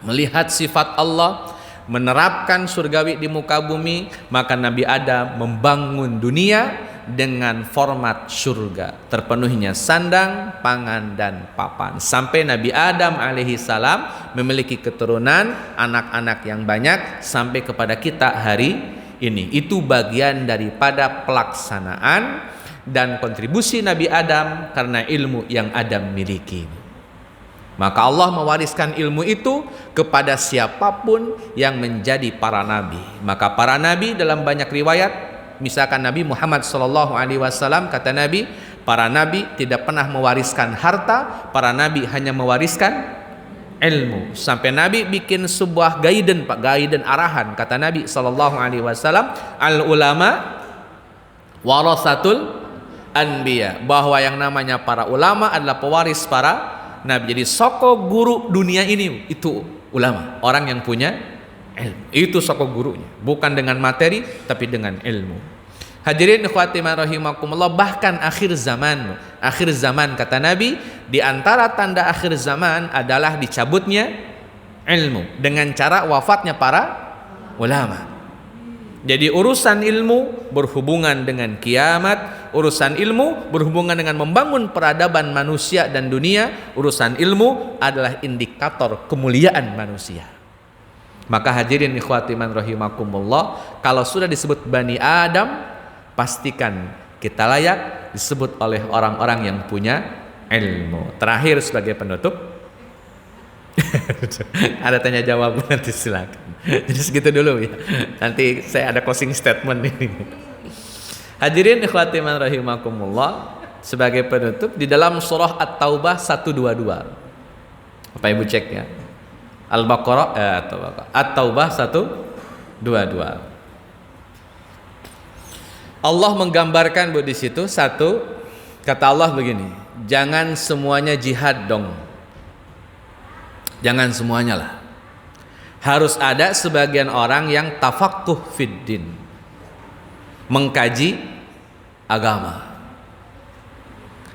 melihat sifat Allah, menerapkan surgawi di muka bumi. Maka Nabi Adam membangun dunia dengan format surga, terpenuhinya sandang, pangan, dan papan. Sampai Nabi Adam alaihi salam memiliki keturunan, anak-anak yang banyak sampai kepada kita hari ini. Itu bagian daripada pelaksanaan dan kontribusi Nabi Adam karena ilmu yang Adam miliki. Maka Allah mewariskan ilmu itu kepada siapapun yang menjadi para nabi. Maka para nabi dalam banyak riwayat, misalkan Nabi Muhammad SAW, kata Nabi, para nabi tidak pernah mewariskan harta, para nabi hanya mewariskan ilmu. Sampai Nabi bikin sebuah guidance, Pak, guidance arahan. Kata Nabi SAW, al ulama warasatul anbiya, bahwa yang namanya para ulama adalah pewaris para nabi. Jadi soko guru dunia ini itu ulama, orang yang punya ilmu. Itu soko gurunya, bukan dengan materi tapi dengan ilmu. Hadirin ikhwati rahimakumullah, bahkan akhir zaman kata Nabi, di antara tanda akhir zaman adalah dicabutnya ilmu dengan cara wafatnya para ulama. Jadi urusan ilmu berhubungan dengan kiamat, urusan ilmu berhubungan dengan membangun peradaban manusia dan dunia, urusan ilmu adalah indikator kemuliaan manusia. Maka hadirin ikhwati rahimakumullah, kalau sudah disebut Bani Adam, pastikan kita layak disebut oleh orang-orang yang punya ilmu. Terakhir sebagai penutup, ada tanya jawab nanti silakan. Jadi segitu dulu ya. Nanti saya ada closing statement ini. Hadirin ikhwati rahimakumullah, sebagai penutup di dalam surah At-Taubah 122. Bapak Ibu cek ya. Al-Baqarah At-Taubah 122. Allah menggambarkan di situ satu, kata Allah begini, jangan semuanya jihad dong. Jangan semuanya lah. Harus ada sebagian orang yang tafaqquh fiddin, mengkaji agama.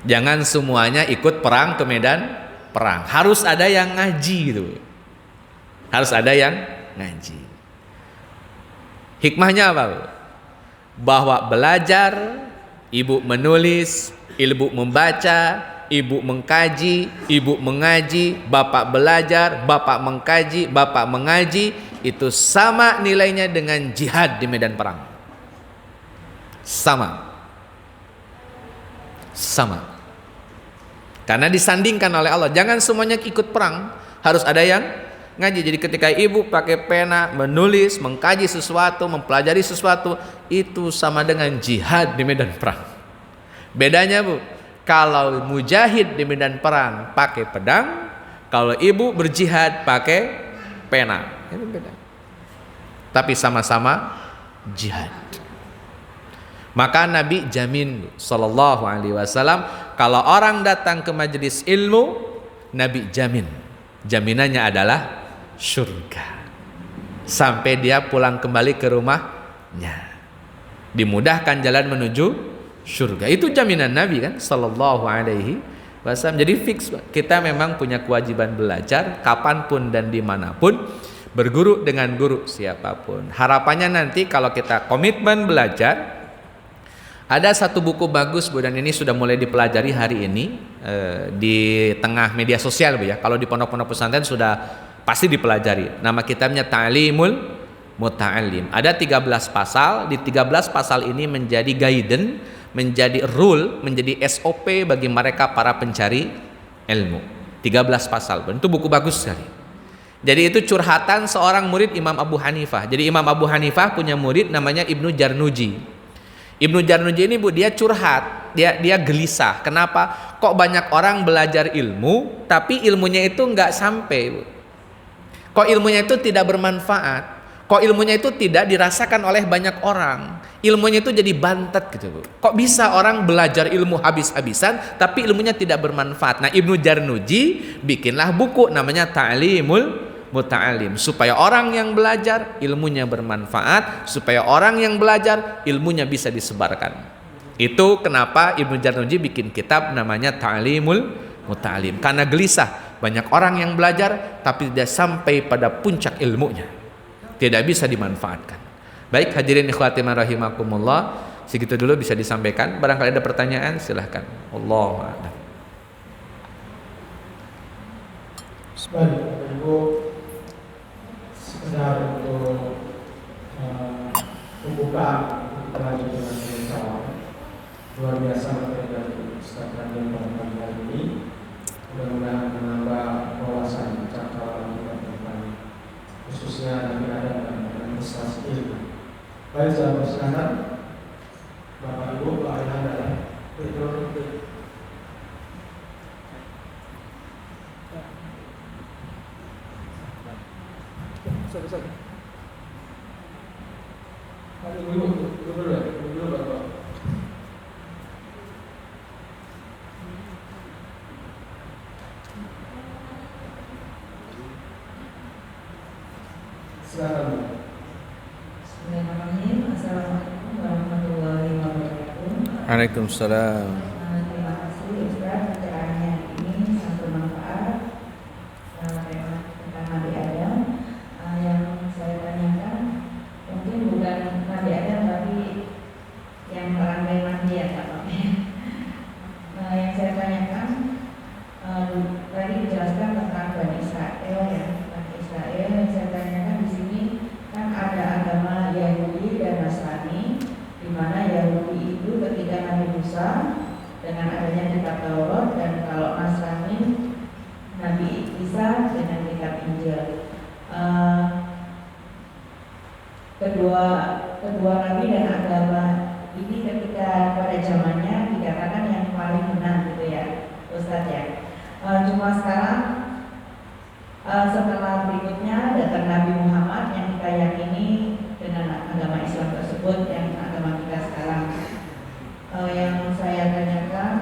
Jangan semuanya ikut perang ke medan perang. Harus ada yang ngaji gitu. Harus ada yang ngaji. Hikmahnya apa? Bahwa belajar, ibu menulis, ibu membaca, ibu mengkaji, ibu mengaji, bapak belajar, bapak mengkaji, bapak mengaji, itu sama nilainya dengan jihad di medan perang. Sama. Karena disandingkan oleh Allah, jangan semuanya ikut perang, harus ada yang ngaji. Jadi ketika ibu pakai pena, menulis, mengkaji sesuatu, mempelajari sesuatu, itu sama dengan jihad di medan perang. Bedanya Bu, kalau mujahid di medan perang pakai pedang, kalau ibu berjihad pakai pena, itu beda. Tapi sama-sama jihad. Maka Nabi jamin sallallahu alaihi wasallam, kalau orang datang ke majelis ilmu, Nabi jamin. Jaminannya adalah surga. Sampai dia pulang kembali ke rumahnya, dimudahkan jalan menuju surga. Itu jaminan Nabi kan sallallahu alaihi wasallam. Jadi fix kita memang punya kewajiban belajar kapanpun dan dimanapun, berguru dengan guru siapapun. Harapannya nanti kalau kita komitmen belajar, ada satu buku bagus Bu, dan ini sudah mulai dipelajari hari ini di tengah media sosial Bu ya. Kalau di pondok-pondok pesantren sudah pasti dipelajari. Nama kitabnya Ta'limul Muta'allim. Ada 13 pasal. Di 13 pasal ini menjadi guidance, menjadi rule, menjadi SOP bagi mereka para pencari ilmu. 13 pasal. Itu buku bagus sekali. Jadi itu curhatan seorang murid Imam Abu Hanifah. Jadi Imam Abu Hanifah punya murid namanya Ibnu Jarnuji. Ibnu Jarnuji ini Bu, dia curhat, dia gelisah. Kenapa? Kok banyak orang belajar ilmu, tapi ilmunya itu nggak sampai, Bu. Kok ilmunya itu tidak bermanfaat? Kok ilmunya itu tidak dirasakan oleh banyak orang? Ilmunya itu jadi bantet gitu, Bu. Kok bisa orang belajar ilmu habis-habisan tapi ilmunya tidak bermanfaat? Nah, Ibnu Jarnuji bikinlah buku namanya Ta'limul Muta'alim, supaya orang yang belajar ilmunya bermanfaat, supaya orang yang belajar ilmunya bisa disebarkan. Itu kenapa Ibnu Jarnuji bikin kitab namanya Ta'limul Muta'alim, karena gelisah banyak orang yang belajar tapi tidak sampai pada puncak ilmunya, tidak bisa dimanfaatkan. Baik hadirin ikhwati rahimakumullah, segitu dulu bisa disampaikan. Barangkali ada pertanyaan silahkan. Allahu a'lam. Baik, Ibu, sekedar untuk membuka kelanjutan dengan luar biasa materi dari Ustaz Raden pada pagi hari ini. Mudah-mudahan menambah wawasan cakrawala kita tentang khususnya Nabi Adam dan administrasi ilmu. Baik, saya persilakan Bapak Ibu, Pak Ayah adalah silakan. Bismillahirrahmanirrahim. Assalamualaikum warahmatullahi wabarakatuh. Waalaikumsalam. Terima kasih Ustaz, pencerahannya ini sangat bermanfaat. Tema tentang Nabi Adam. Yang saya tanyakan mungkin bukan Nabi Adam tapi yang merangkai Nabi ya Pak. Yang saya tanyakan tadi dijelaskan tentang Bani Israel ya. Bani Israel yang saya tanyakan di sini kan ada agama Yahudi dan Nasrani, di mana Yahudi itu ketika Nabi Musa dengan adanya kitab Taurat, dan kalau Nasrani Nabi Isa dengan kitab Injil. Kedua nabi dan agama ini ketika pada zamannya dikatakan yang paling benar gitu ya Ustaz ya. Cuma sekarang setelah berikutnya datang Nabi Muhammad yang kita yakini dengan agama Islam tersebut yang agama kita sekarang. Yang saya tanyakan,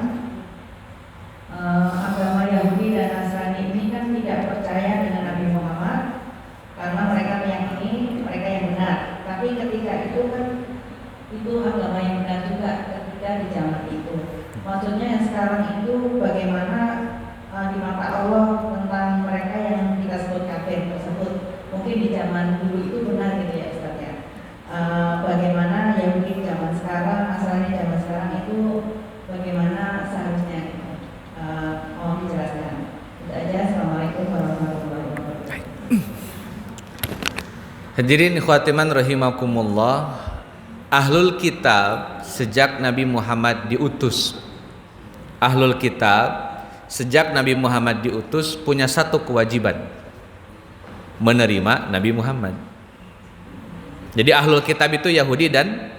agama Yahudi dan Nasrani ini kan tidak percaya dengan Nabi Muhammad karena mereka meyakini mereka yang benar. Tapi ketika itu kan itu agama yang benar juga ketika di zaman itu. Maksudnya yang sekarang itu bagaimana di mata Allah tentang mereka yang kita sebut kafir tersebut. Mungkin di zaman dulu itu benar gitu ya Ustaz ya. Bagaimana Yahudi zaman sekarang, Nasrani zaman sekarang itu bagaimana seharusnya mohon dijelaskan. Itu aja. Assalamualaikum warahmatullahi wabarakatuh. Hadirin ikhwatiman rahimakumullah, Ahlul Kitab sejak Nabi Muhammad diutus, Ahlul Kitab sejak Nabi Muhammad diutus punya satu kewajiban, menerima Nabi Muhammad. Jadi Ahlul Kitab itu Yahudi dan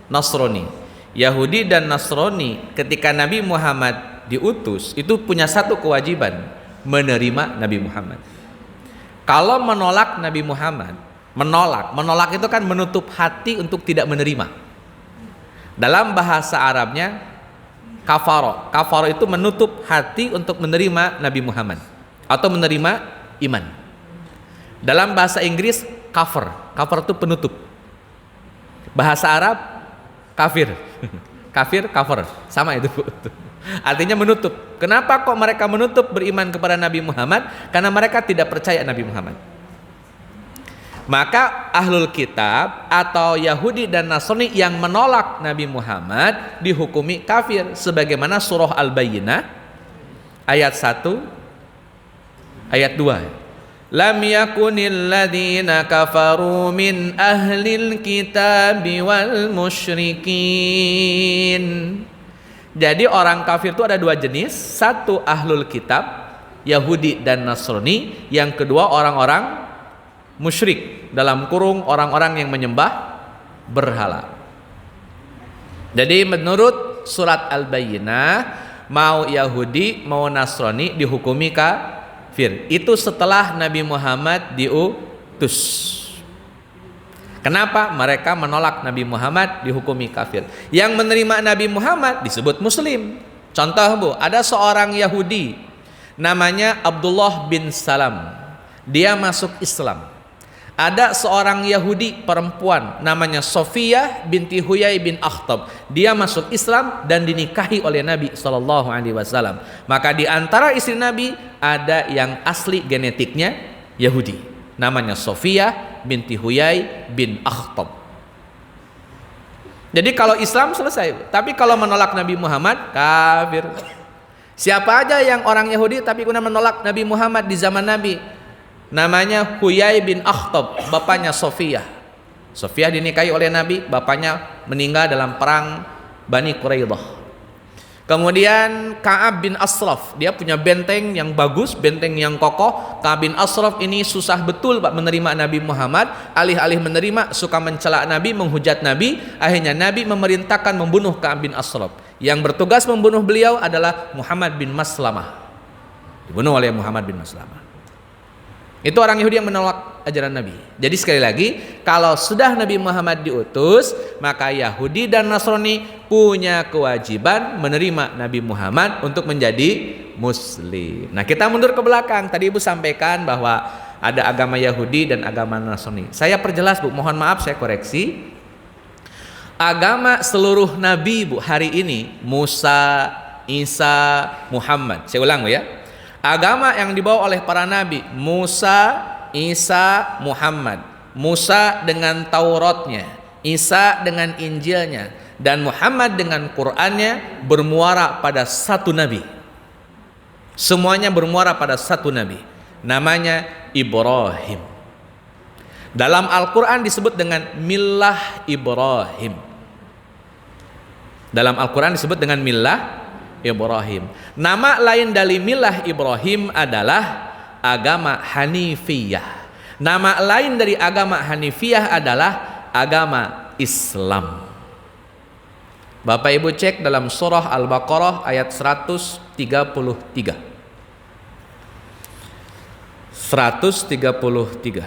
Nasrani. Yahudi dan Nasrani ketika Nabi Muhammad diutus itu punya satu kewajiban, menerima Nabi Muhammad. Kalau menolak Nabi Muhammad, menolak itu kan menutup hati untuk tidak menerima. Dalam bahasa Arabnya kafaro itu menutup hati untuk menerima Nabi Muhammad atau menerima iman. Dalam bahasa Inggris kafir itu penutup. Bahasa Arab kafir sama itu. Artinya menutup. Kenapa kok mereka menutup beriman kepada Nabi Muhammad? Karena mereka tidak percaya Nabi Muhammad. Maka Ahlul Kitab atau Yahudi dan Nasrani yang menolak Nabi Muhammad dihukumi kafir, sebagaimana surah Al-Bayyinah ayat 1 ayat 2. Lam yakunil ladzina kafaru min ahlil kitabi wal musyrikin. Jadi orang kafir itu ada dua jenis, satu Ahlul Kitab, Yahudi dan Nasrani, yang kedua orang-orang musyrik, dalam kurung orang-orang yang menyembah berhala. Jadi menurut surat Al-Bayyinah, mau Yahudi mau Nasrani dihukumi kafir. Itu setelah Nabi Muhammad diutus. Kenapa? Mereka menolak Nabi Muhammad, dihukumi kafir. Yang menerima Nabi Muhammad disebut muslim. Contoh Bu, ada seorang Yahudi namanya Abdullah bin Salam. Dia masuk Islam. Ada seorang Yahudi perempuan namanya Sofiyah binti Huyai bin Akhtab. Dia masuk Islam dan dinikahi oleh Nabi SAW. Maka di antara istri Nabi ada yang asli genetiknya Yahudi, namanya Sofiyah binti Huyai bin Akhtab. Jadi kalau Islam selesai. Tapi kalau menolak Nabi Muhammad, kafir. Siapa aja yang orang Yahudi tapi kemudian menolak Nabi Muhammad di zaman Nabi, namanya Huyai bin Akhtab, bapaknya Sofiyah. Sofiyah dinikahi oleh Nabi, bapaknya meninggal dalam perang Bani Quraidah. Kemudian Ka'ab bin Ashraf, dia punya benteng yang bagus, benteng yang kokoh. Ka'ab bin Ashraf ini susah betul Pak menerima Nabi Muhammad. Alih-alih menerima, suka mencela Nabi, menghujat Nabi. Akhirnya Nabi memerintahkan membunuh Ka'ab bin Ashraf. Yang bertugas membunuh beliau adalah Muhammad bin Maslamah. Dibunuh oleh Muhammad bin Maslamah. Itu orang Yahudi yang menolak ajaran Nabi. Jadi sekali lagi, kalau sudah Nabi Muhammad diutus, maka Yahudi dan Nasrani punya kewajiban menerima Nabi Muhammad untuk menjadi muslim. Nah, kita mundur ke belakang. Tadi Ibu sampaikan bahwa ada agama Yahudi dan agama Nasrani. Saya perjelas Bu, mohon maaf saya koreksi. Agama seluruh Nabi Bu hari ini, Musa, Isa, Muhammad. Saya ulang Bu ya. Agama yang dibawa oleh para nabi, Musa, Isa, Muhammad. Musa dengan Tauratnya, Isa dengan Injilnya, dan Muhammad dengan Qur'annya bermuara pada satu nabi. Semuanya bermuara pada satu nabi, namanya Ibrahim. Dalam Al-Quran disebut dengan millah Ibrahim. Dalam Al-Quran disebut dengan millah Ibrahim. Nama lain dari millah Ibrahim adalah agama Hanifiyah. Nama lain dari agama Hanifiyah adalah agama Islam. Bapak Ibu cek dalam surah Al-Baqarah ayat 133. 133.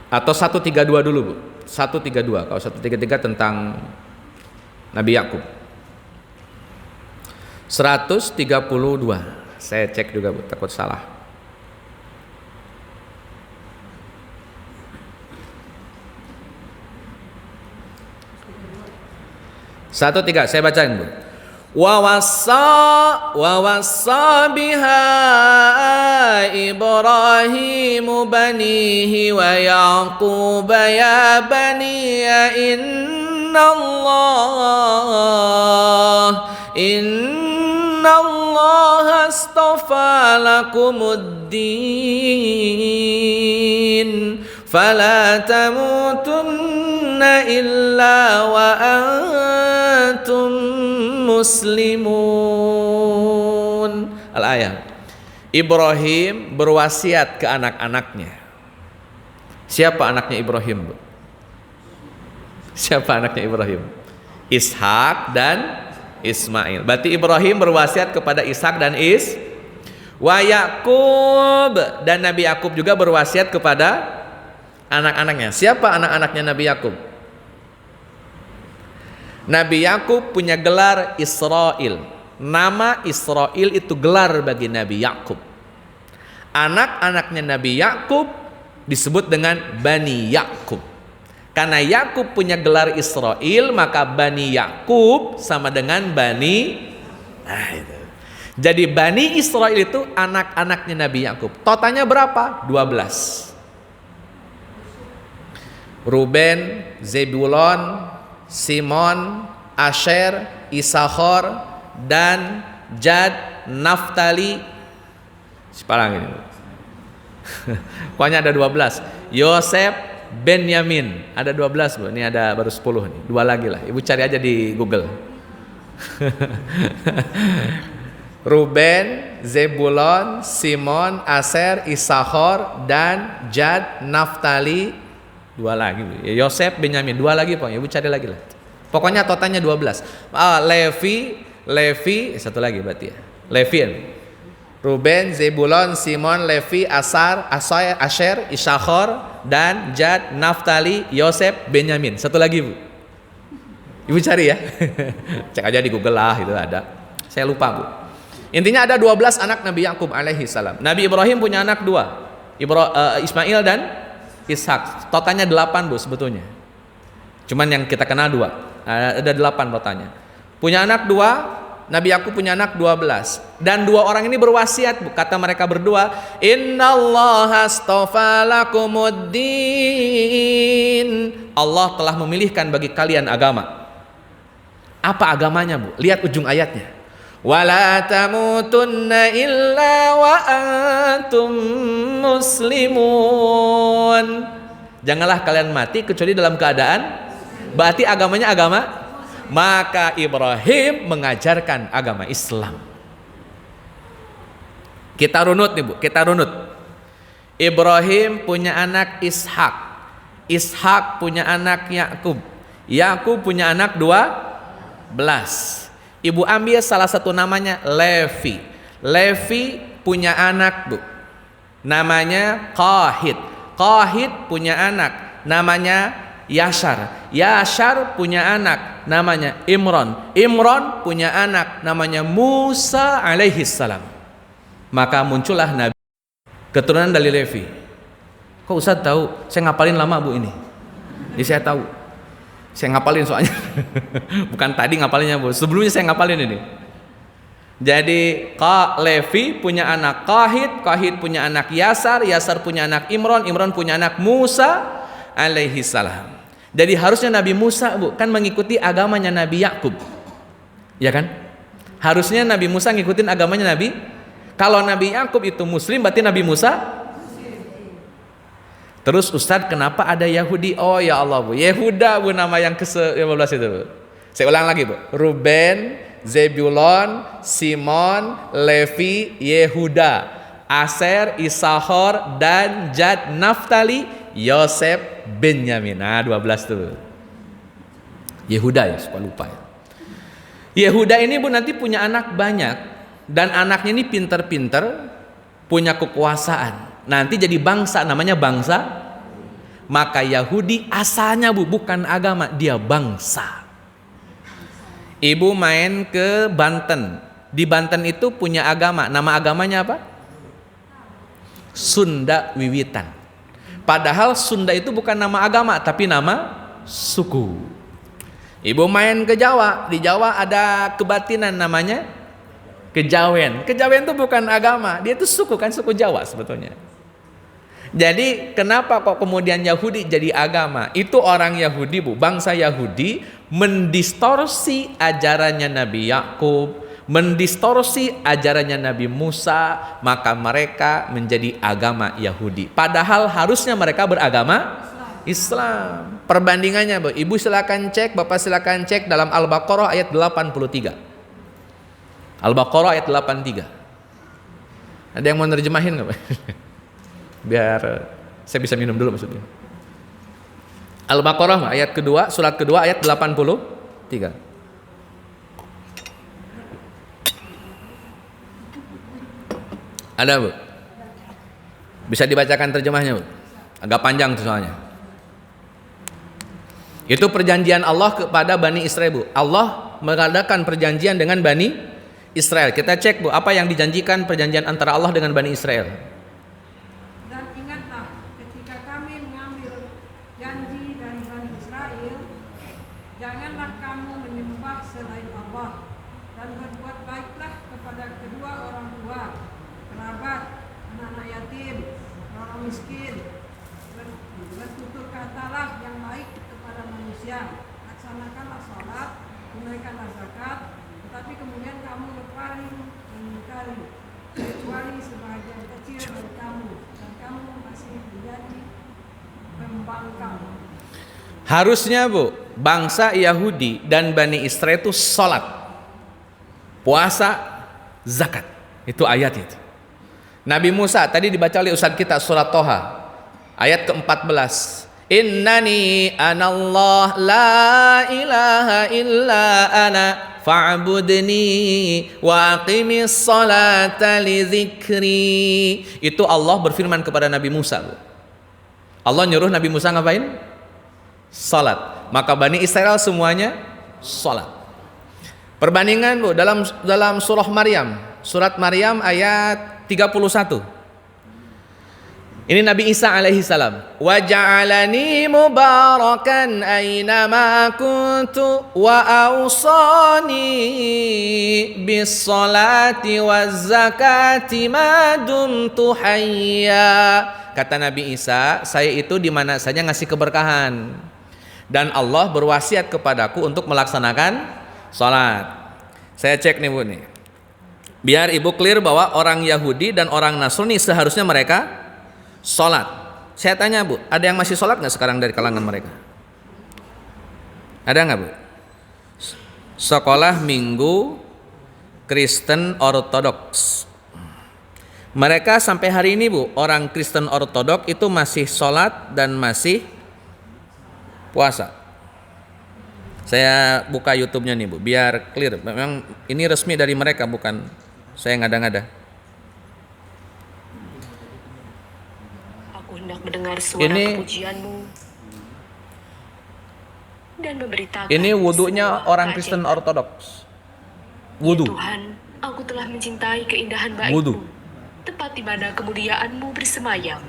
Atau 132 dulu Bu. 132. Kalau 133 tentang Nabi Yakub. 132. Saya cek juga Bu, takut salah. Satu tiga, saya bacain Bu. Wa wassa biha Ibrahim banihi wa Yaqub ya bani Inna Allah astafa lakumuddin fala tamutunna illa wa antum muslimun. Al-ayat. Ibrahim berwasiat ke anak-anaknya. Siapa anaknya Ibrahim Bu? Siapa anaknya Ibrahim? Ishak dan Ismail. Berarti Ibrahim berwasiat kepada Ishak dan wa Yakub, dan Nabi Yakub juga berwasiat kepada anak-anaknya. Siapa anak-anaknya Nabi Yakub? Nabi Yakub punya gelar Israel. Nama Israel itu gelar bagi Nabi Yakub. Anak-anaknya Nabi Yakub disebut dengan Bani Yakub. Karena Yakub punya gelar Israel, maka Bani Yakub sama dengan Bani. Nah itu. Jadi Bani Israel itu anak-anaknya Nabi Yakub. Totalnya berapa? 12. Ruben, Zebulon, Simon, Asher, Isakhar, dan Jad, Naftali. Sekarang ini. Pokoknya ada 12. Yosef, Benyamin, ada 12 Bu. Ini ada baru 10 nih. 2 lagi lah. Ibu cari aja di Google. Ruben, Zebulon, Simon, Aser, Issakhar, dan Gad, Naftali. 2 lagi. Yosef, Benyamin. 2 lagi Pak. Ibu cari lagi lah. Pokoknya totalnya 12. Levi, 1 lagi berarti ya. Levi. Ruben, Zebulon, Simon, Levi, Asher, Issakhar, dan Gad, Naftali, Yosef, Benyamin. 1 lagi Bu. Ibu cari ya. Cek aja di Google lah, itu ada. Saya lupa Bu. Intinya ada 12 anak Nabi Yakub alaihi salam. Nabi Ibrahim punya anak 2, Ismail dan Ishak. Totalnya 8 Bu sebetulnya. Cuman yang kita kenal 2. Ada 8 totalnya. Punya anak 2, Nabi Yakub punya anak 12. Dan 2 orang ini berwasiat Bu. Kata mereka berdua, Innallaha astafa lakumuddin. Allah telah memilihkan bagi kalian agama. Apa agamanya Bu? Lihat ujung ayatnya. Wala tamutunna illa wa antum muslimun. Janganlah kalian mati kecuali dalam keadaan, berarti agamanya agama. Maka Ibrahim mengajarkan agama Islam. Kita runut nih Bu, kita runut. Ibrahim punya anak Ishak. Ishak punya anak Yakub. Yakub punya anak 12. Ibu ambil salah satu namanya Levi. Levi punya anak Bu, namanya Qahid. Qahid punya anak namanya Yashar. Yashar punya anak namanya Imran. Imran punya anak namanya Musa alaihi salam. Maka muncullah Nabi keturunan dari Levi. Kok Ustaz tahu? Saya ngapalin lama Bu ini. Jadi saya tahu. Saya ngapalin soalnya. Bukan tadi ngapalinnya Bu, sebelumnya saya ngapalin ini. Jadi Levi punya anak Qahid, Qahid punya anak Yasar, Yasar punya anak Imran, Imran punya anak Musa alaihi salam. Jadi harusnya Nabi Musa Bu kan mengikuti agamanya Nabi Yakub. Ya kan? Harusnya Nabi Musa ngikutin agamanya Nabi. Kalau Nabi Yakub itu muslim berarti Nabi Musa. Terus Ustadz kenapa ada Yahudi? Oh ya Allah Bu, Yehuda Bu nama yang ke-15 itu Bu. Saya ulang lagi Bu. Ruben, Zebulon, Simon, Levi, Yehuda, Aser, Issakhar, dan Gad, Naftali, Yosef, Benyamin. Nah 12 tuh. Yehuda ya, supaya lupa ya. Yehuda ini Bu nanti punya anak banyak. Dan anaknya ini pinter-pinter, punya kekuasaan. Nanti jadi bangsa, namanya bangsa. Maka Yahudi asalnya Bu bukan agama, dia bangsa. Ibu main ke Banten. Di Banten itu punya agama. Nama agamanya apa? Sunda Wiwitan. Padahal Sunda itu bukan nama agama, tapi nama suku. Ibu main ke Jawa. Di Jawa ada kebatinan namanya Kejawen. Kejawen itu bukan agama, dia itu suku kan, suku Jawa sebetulnya. Jadi kenapa kok kemudian Yahudi jadi agama? Itu orang Yahudi Bu, bangsa Yahudi mendistorsi ajarannya Nabi Yakub, mendistorsi ajarannya Nabi Musa, maka mereka menjadi agama Yahudi. Padahal harusnya mereka beragama Islam. Perbandingannya Bu, Ibu silakan cek, Bapak silakan cek dalam Al-Baqarah ayat 83. Al-Baqarah ayat 83. Ada yang mau nerjemahin nggak Pak? Biar saya bisa minum dulu maksudnya. Al-Baqarah ayat kedua, surat kedua ayat 83. Ada Bu? Bisa dibacakan terjemahnya Bu? Agak panjang tuh soalnya. Itu perjanjian Allah kepada Bani Israel Bu. Allah mengadakan perjanjian dengan Bani Israel. Kita cek Bu, apa yang dijanjikan perjanjian antara Allah dengan Bani Israel. Dan ingatlah ketika kami mengambil janji dari Bani Israel, janganlah kamu menyembah selain Allah, dan berbuat baiklah kepada kedua orang tua, kerabat, anak-anak yatim, orang miskin. Bertutur katalah yang baik kepada manusia, laksanakanlah sholat, tunaikanlah zakat, tetapi kemudian kamu berpaling mengingkari, kecuali sebagian kecil dari kamu, dan kamu masih menjadi pembangkang. Harusnya Bu, bangsa Yahudi dan Bani Israel itu sholat, puasa, zakat. Itu ayat itu. Nabi Musa tadi dibaca oleh Ustaz kita surat Toha ayat ke-14. Innani anallah la ilaha illa ana fa'budni wa aqimis salata li dzikri. Itu Allah berfirman kepada Nabi Musa. Allah nyuruh Nabi Musa ngapain? Salat. Maka Bani Israel semuanya salat. Perbandingan Bu dalam surah Maryam, surat Maryam ayat 31. Ini Nabi Isa alaihi salam. Wa ja'alani mubarakan aynama kuntu wa awsani bis salati waz zakati ma dumtu hayya. Kata Nabi Isa, saya itu di mana saja ngasih keberkahan. Dan Allah berwasiat kepadaku untuk melaksanakan salat. Saya cek nih Bu nih. Biar Ibu clear bahwa orang Yahudi dan orang Nasrani seharusnya mereka sholat. Saya tanya Bu, ada yang masih sholat nggak sekarang dari kalangan mereka? Ada nggak Bu? Sekolah Minggu Kristen Ortodoks. Mereka sampai hari ini Bu, orang Kristen Ortodoks itu masih sholat dan masih puasa. Saya buka YouTube-nya nih Bu, biar clear. Memang ini resmi dari mereka, bukan saya ngada-ngada. Hendak mendengar suara kepujianmu dan memberitakan. Ini wudunya orang Kristen Ortodoks. Wudu. Ya Tuhan, aku telah mencintai keindahan Wudu. baikmu, tempat di mana kemuliaanmu bersemayam.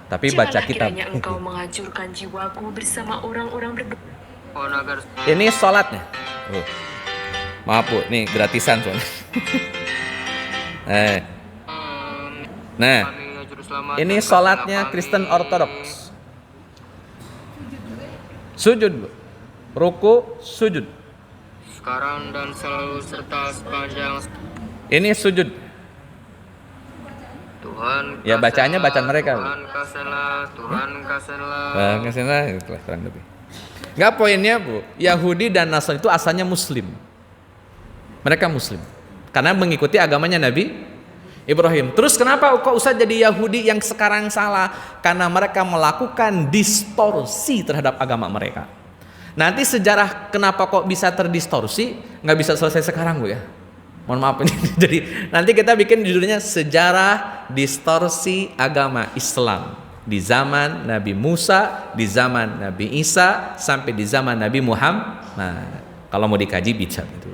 Tapi baca Janganlah kitab. kiranya engkau menghancurkan jiwaku bersama orang-orang berdosa. Ini sholatnya. Maaf Bu, nih gratisan soalnya. Nah, ini sholatnya Kristen Ortodoks. Sujud Bu. Ruku, sujud. Sekarang dan selalu serta sepanjang. Ini sujud. Tuhan Ya bacaannya bacaan mereka. Tuhan kasihlah, Tuhan kasihlah. Kasihlah, itulah kurang lebih. Enggak, poinnya Bu, Yahudi dan Nasrani itu asalnya Muslim. Mereka Muslim karena mengikuti agamanya Nabi Ibrahim. Terus kenapa kok usah jadi Yahudi yang sekarang salah? Karena mereka melakukan distorsi terhadap agama mereka. Nanti sejarah kenapa kok bisa terdistorsi nggak bisa selesai sekarang Bu ya. Mohon maaf ini. Jadi nanti kita bikin judulnya sejarah distorsi agama Islam di zaman Nabi Musa, di zaman Nabi Isa, sampai di zaman Nabi Muhammad. Nah, kalau mau dikaji bisa itu.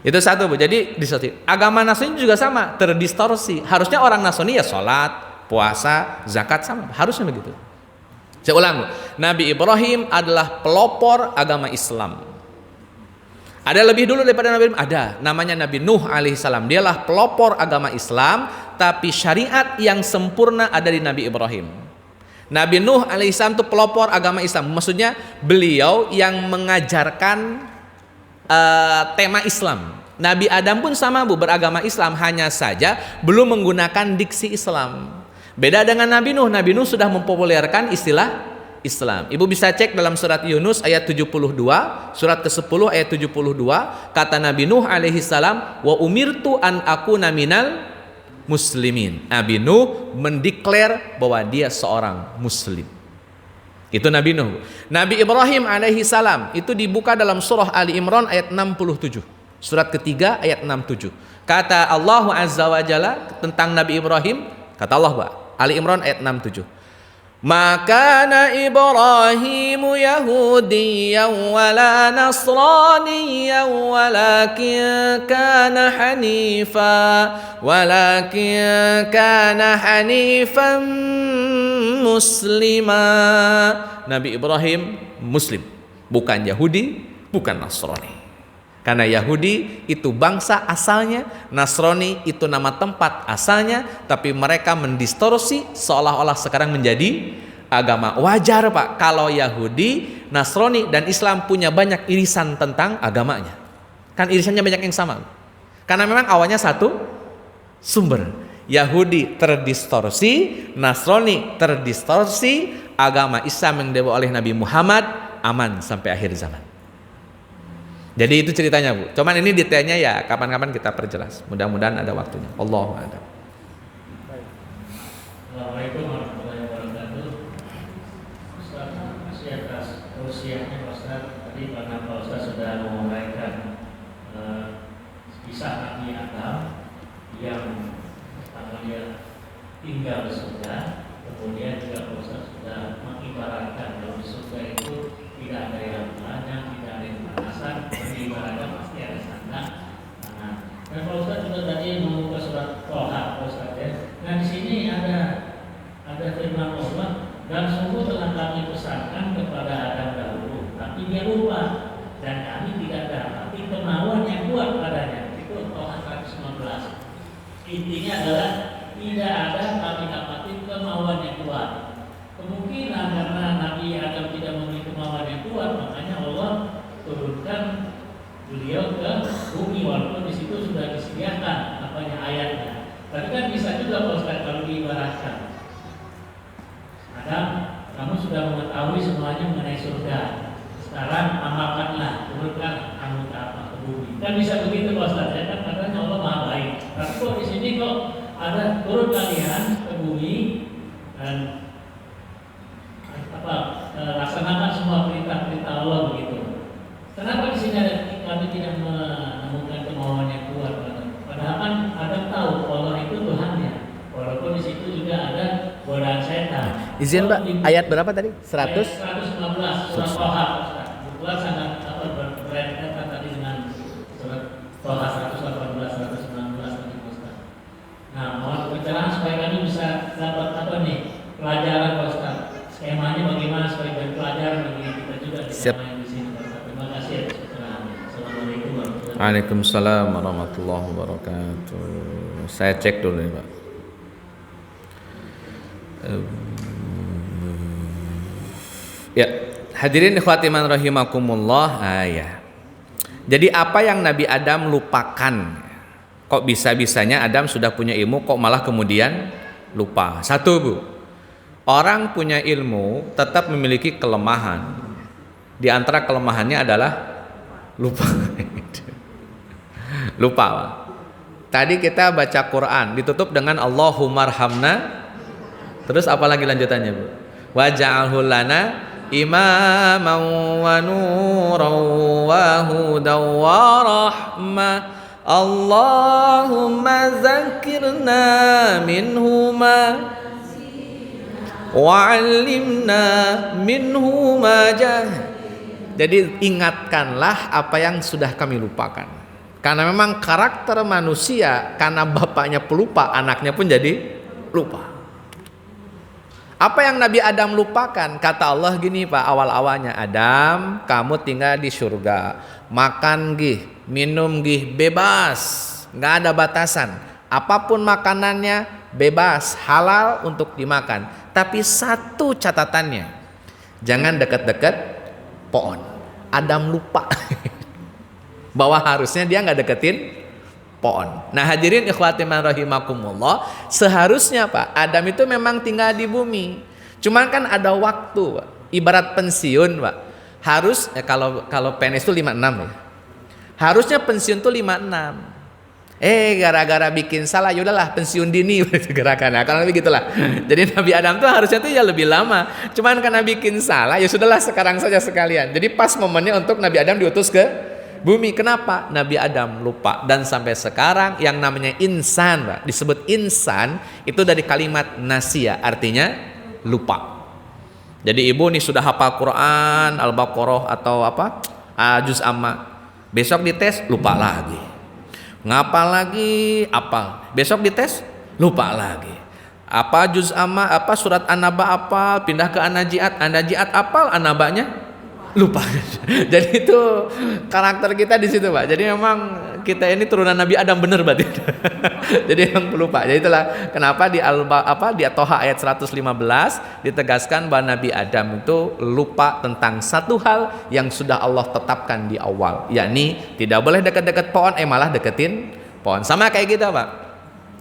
Itu satu Bu. Jadi distorsi. Agama Nasrani juga sama, terdistorsi. Harusnya orang Nasrani ya sholat, puasa, zakat sama. Harusnya begitu. Saya ulang Bu. Nabi Ibrahim adalah pelopor agama Islam. Ada lebih dulu daripada Nabi Ibrahim? Ada. Namanya Nabi Nuh alaihissalam. Dialah pelopor agama Islam, tapi syariat yang sempurna ada di Nabi Ibrahim. Nabi Nuh alaihissalam itu pelopor agama Islam. Maksudnya beliau yang mengajarkan tema Islam. Nabi Adam pun sama Bu, beragama Islam, hanya saja belum menggunakan diksi Islam. Beda dengan Nabi Nuh. Nabi Nuh sudah mempopulerkan istilah Islam. Ibu bisa cek dalam surat Yunus ayat 72, surat ke-10 ayat 72, kata Nabi Nuh alaihi salam, wa umirtu an akuna minal muslimin. Nabi Nuh mendeklar bahwa dia seorang muslim. Itu Nabi Nuh. Nabi Ibrahim alaihi salam itu dibuka dalam surah Ali Imran ayat 67. Surat ketiga ayat 67. Kata Allah Azza wa Jalla tentang Nabi Ibrahim, kata Allah Pak, Ali Imran ayat 67. Maka Ibrahim Yahudiyyan wala Nasraniyyan walakin kana hanifan muslima. Nabi Ibrahim Muslim, bukan Yahudi, bukan Nasrani. Karena Yahudi itu bangsa asalnya, Nasrani itu nama tempat asalnya, tapi mereka mendistorsi seolah-olah sekarang menjadi agama. Wajar Pak kalau Yahudi, Nasrani dan Islam punya banyak irisan tentang agamanya. Kan irisannya banyak yang sama. Karena memang awalnya satu sumber. Yahudi terdistorsi, Nasrani terdistorsi, agama Islam yang dibawa oleh Nabi Muhammad aman sampai akhir zaman. Jadi itu ceritanya Bu. Cuman ini detailnya ya kapan-kapan kita perjelas. Mudah-mudahan ada waktunya. Allahu a'lam. Assalamualaikum warahmatullahi wabarakatuh. Ustaz, masih atas tausiahnya Pak Ustaz. Tadi karena Pak Ustaz sudah menguraikan kisah Nabi Adam yang pertama dia tinggal di surga, kemudian juga Pak Ustaz sudah mengibaratkan kalau di surga itu tidak ada yang banyak, tidak ada yang pemanasan, ibaratnya pasti ada standar. Nah, dan Pak Ustaz juga tadi membuka surat Toha, Pak Ustaz ya. Nah di sini ada firman Allah, dan sungguh telah kami pesankan kepada Adam dahulu, tapi dia lupa dan kami tidak dapati kemauan yang kuat padanya. Itu Toha 115. Intinya adalah tidak ada kami dapati kemauan yang kuat. Kemungkinan karena Nabi Adam tidak memiliki kemauan yang kuat, makanya Allah turunkan beliau ke bumi, walaupun di situ sudah disediakan ayatnya. Tapi kan bisa juga Pak Ustaz kalau diibaratkan. Adam, kamu sudah mengetahui semuanya mengenai surga. Sekarang amalkanlah, turunkan kamu ke bumi. Kan bisa begitu Pak Ustaz ya, kan katanya Allah Maha Baik. Tapi kok di sini kok ada turun kalian ke bumi dan laksanakan semua perintah-perintah Allah begitu. Kenapa di sini kami tidak menemukan kemauan yang kuat? Padahal kan Adam tahu Allah itu Tuhannya. Walaupun di situ juga ada godaan setan. Izin Pak, ayat berapa tadi? 100? Ayat 115 surat Toha. Kebetulan sangat berkaitan tadi dengan surat Toha 118 119 tadi Ustaz. Nah, mohon pencerahan supaya kami bisa dapat pelajaran Ustaz. Skemanya bagaimana supaya jadi pelajaran bagi kita juga di yang di sini. Terima kasih atas pencerahannya. Assalamualaikum warahmatullahi wabarakatuh. Waalaikumsalam warahmatullahi wabarakatuh. Saya cek dulu nih Pak. Ya, hadirin ikhwati man rahimakumullah. Ya. Jadi apa yang Nabi Adam lupakan? Kok bisa-bisanya Adam sudah punya ilmu kok malah kemudian lupa? Satu Bu, orang punya ilmu tetap memiliki kelemahan. Di antara kelemahannya adalah lupa. Lupa Pak. Tadi kita baca Quran ditutup dengan Allahummarhamna. Terus apa lagi lanjutannya Bu? Waj'alhu lana imaman wa nuran wa hudan wa rahmah. Allahumma zakirna minhuma wa'allimna minhuma jahil. Jadi ingatkanlah apa yang sudah kami lupakan. Karena memang karakter manusia, karena bapaknya pelupa, anaknya pun jadi lupa. Apa yang Nabi Adam lupakan? Kata Allah gini Pak, awal-awalnya, Adam, kamu tinggal di surga, makan gih, minum gih, bebas, nggak ada batasan. Apapun makanannya bebas, halal untuk dimakan. Tapi satu catatannya, jangan dekat-dekat pohon. Adam lupa bahwa harusnya dia nggak deketin pohon. Nah hadirin ikhwati man rahimakumullah, seharusnya Pak Adam itu memang tinggal di bumi. Cuman kan ada waktu Pak. Ibarat pensiun Pak. Harus kalau PNS itu 56 ya. Harusnya pensiun tuh 56. Gara-gara bikin salah ya udahlah pensiun dini gerakannya. Kalau lebih gitulah. Jadi Nabi Adam tuh harusnya tuh ya lebih lama. Cuman karena bikin salah ya sudahlah sekarang saja sekalian. Jadi pas momennya untuk Nabi Adam diutus ke bumi. Kenapa? Nabi Adam lupa. Dan sampai sekarang yang namanya insan Pak, disebut insan itu dari kalimat nasia, artinya lupa. Jadi ibu nih sudah hafal Quran, Al-Baqarah atau juz amma. Besok dites lupa lagi. Ngapal lagi, apal. Besok dites, lupa lagi. Apa juz amma, surat An-Naba apal, pindah ke An-Najiat, An-Najiat apal, An-Nabanya lupa. Jadi itu karakter kita di situ Pak. Jadi memang kita ini turunan Nabi Adam bener berarti. Jadi yang pelupa. Jadi itulah kenapa di Toha ayat 115 ditegaskan bahwa Nabi Adam itu lupa tentang satu hal yang sudah Allah tetapkan di awal, yakni tidak boleh dekat-dekat pohon, malah deketin pohon. Sama kayak kita Pak.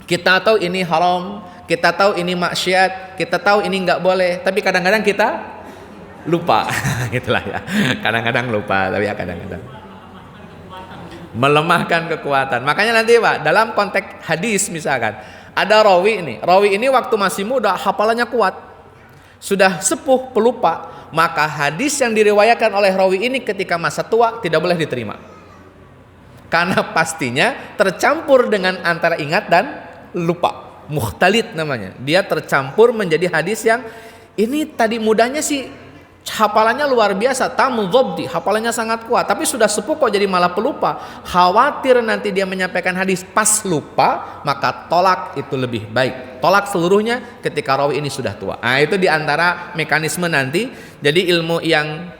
Kita tahu ini haram, kita tahu ini maksiat, kita tahu ini nggak boleh, tapi kadang-kadang kita lupa. Itulah ya. Kadang-kadang lupa, tapi ya kadang-kadang. melemahkan kekuatan. Makanya nanti Pak, dalam konteks hadis misalkan, ada rawi ini waktu masih muda hafalannya kuat. Sudah sepuh pelupa, maka hadis yang diriwayatkan oleh rawi ini ketika masa tua tidak boleh diterima. Karena pastinya tercampur dengan antara ingat dan lupa. Mukhtalit namanya. Dia tercampur menjadi hadis yang ini tadi mudanya sih hafalannya luar biasa, tamu dhabdi, hafalannya sangat kuat, tapi sudah sepuh kok jadi malah pelupa. Khawatir nanti dia menyampaikan hadis pas lupa, maka tolak itu lebih baik. Tolak seluruhnya ketika rawi ini sudah tua. Nah, itu diantara mekanisme nanti. Jadi ilmu yang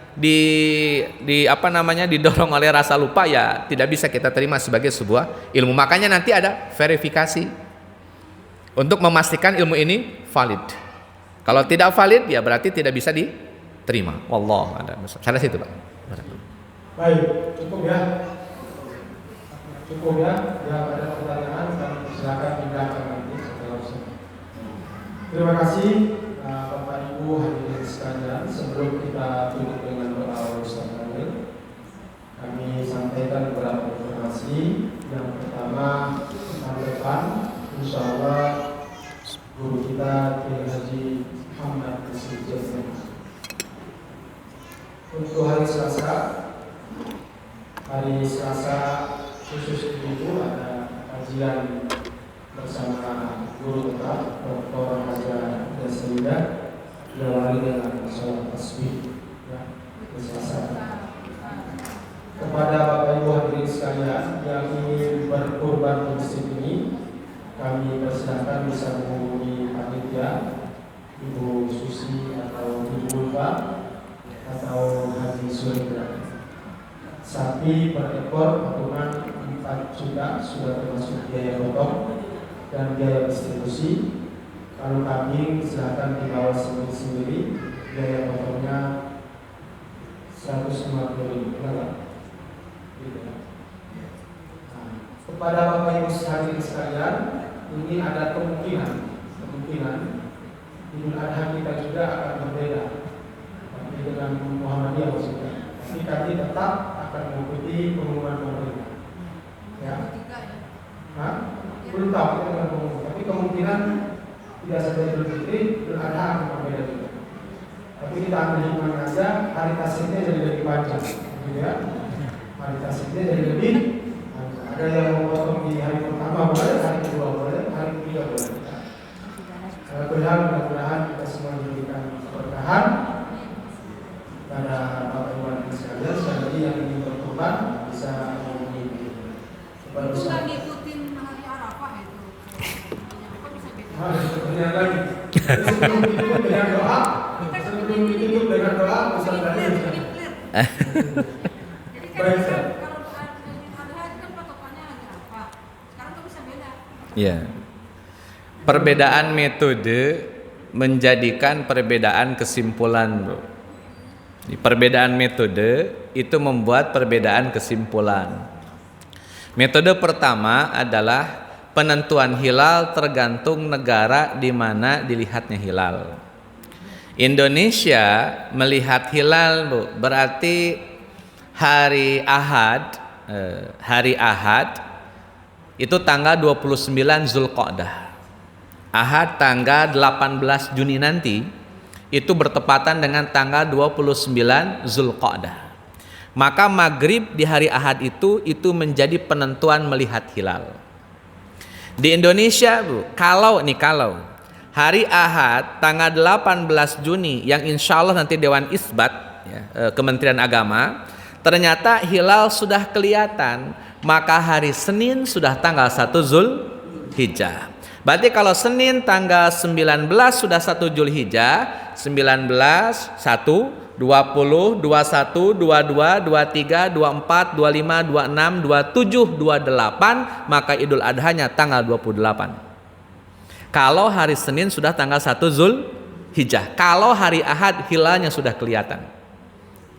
didorong oleh rasa lupa ya tidak bisa kita terima sebagai sebuah ilmu. Makanya nanti ada verifikasi untuk memastikan ilmu ini valid. Kalau tidak valid ya berarti tidak bisa diterima. Wallah ada salah situ Pak. Baik, cukup ya. Cukup ya. Yang ada pertanyaan kami silakan tinggalkan nanti setelah usaha. Terima kasih Bapak Ibu hadirin sekalian. Sebelum kita tutup dengan doa Ustaz Kamil, kami sampaikan beberapa informasi. Yang pertama, tahun depan insya Allah guru kita Kiai Haji Muhammad Nasir Jamil. Untuk hari Selasa khusus itu ada kajian bersama guru tetap Dr. Haja Dasrida diawali dengan sholat tasbih ya, di Selasa. Kepada Bapak Ibu hadirin sekalian yang ingin berkurban di masjid ini, kami persilakan bisa menghubungi panitia Ibu Susi atau Ibu Ulfa atau Haji Surya. Sapi per ekor patungan 4 juta sudah termasuk biaya potong dan biaya distribusi. Kalau kambing silakan dibawa sendiri, biaya potongnya 150.000. Kepada Bapak Ibu hadirin sekalian, ini ada kemungkinan Idul Adha kita juga akan berbeda, tapi dengan Muhammadiyah maksudnya. Tapi kami tetap akan mengikuti pengumuman pemerintah. Ya, belum tahu kita dengan pengumuman, tapi kemungkinan tidak saja Idul Fitri, Idul Adha akan berbeda juga. Tapi kita ambil hikmahnya aja, hari tasbihnya jadi lebih panjang, gitu ya. Hari tasbihnya jadi lebih. Ada yang mau potong di hari pertama boleh, hari kedua boleh, hari ketiga boleh. Mudah-mudahan kita semua diberikan keberkahan pada Bapak Ibu dan sekalian. Sekali lagi yang ingin berkurban bisa menghubungi. Bukan ngikutin hari Arafah itu. Sebenarnya lagi. Sebelum ditutup dengan doa, Ustaz Daniel. Baik, Ustaz. Ya. Perbedaan metode menjadikan perbedaan kesimpulan, Bro. Perbedaan metode itu membuat perbedaan kesimpulan. Metode pertama adalah penentuan hilal tergantung negara di mana dilihatnya hilal. Indonesia melihat hilal, Bu, berarti hari Ahad itu tanggal 29 Zulqa'dah. Ahad tanggal 18 Juni nanti itu bertepatan dengan tanggal 29 Zulqa'dah. Maka maghrib di hari Ahad itu menjadi penentuan melihat hilal. Di Indonesia, Bu, kalau hari Ahad tanggal 18 Juni yang insya Allah nanti Dewan Isbat ya, Kementerian Agama, ternyata hilal sudah kelihatan, maka hari Senin sudah tanggal 1 Zulhijjah. Berarti kalau Senin tanggal 19 sudah 1 Zulhijjah, 19, 1, 20, 21, 22, 23, 24, 25, 26, 27, 28, maka Idul Adhanya tanggal 28. Kalau hari Senin sudah tanggal 1 Zulhijjah. Kalau hari Ahad hilalnya sudah kelihatan.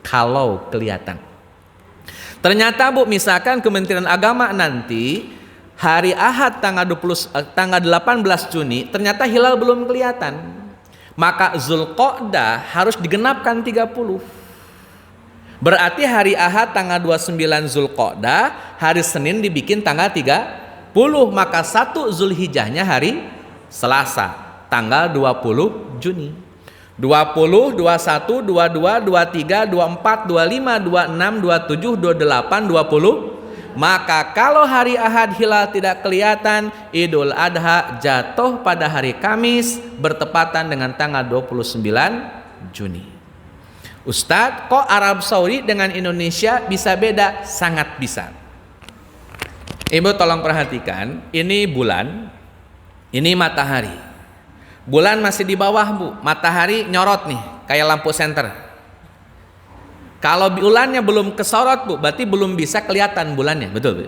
Kalau kelihatan. Ternyata, Bu, misalkan Kementerian Agama nanti hari Ahad tanggal 18 Juni ternyata hilal belum kelihatan, maka Zulqa'dah harus digenapkan 30. Berarti hari Ahad tanggal 29 Zulqa'dah, hari Senin dibikin tanggal 30, maka 1 Zulhijjahnya hari Selasa, tanggal 20 Juni. 20, 21, 22, 23, 24, 25, 26, 27, 28, 20. Maka kalau hari Ahad hilal tidak kelihatan, Idul Adha jatuh pada hari Kamis bertepatan dengan tanggal 29 Juni. Ustadz, kok Arab Saudi dengan Indonesia bisa beda? Sangat bisa. Ibu tolong perhatikan, ini bulan, ini matahari. Bulan masih di bawah, Bu. Matahari nyorot nih, kayak lampu senter. Kalau bulannya belum kesorot, Bu, berarti belum bisa kelihatan bulannya, betul, Bu?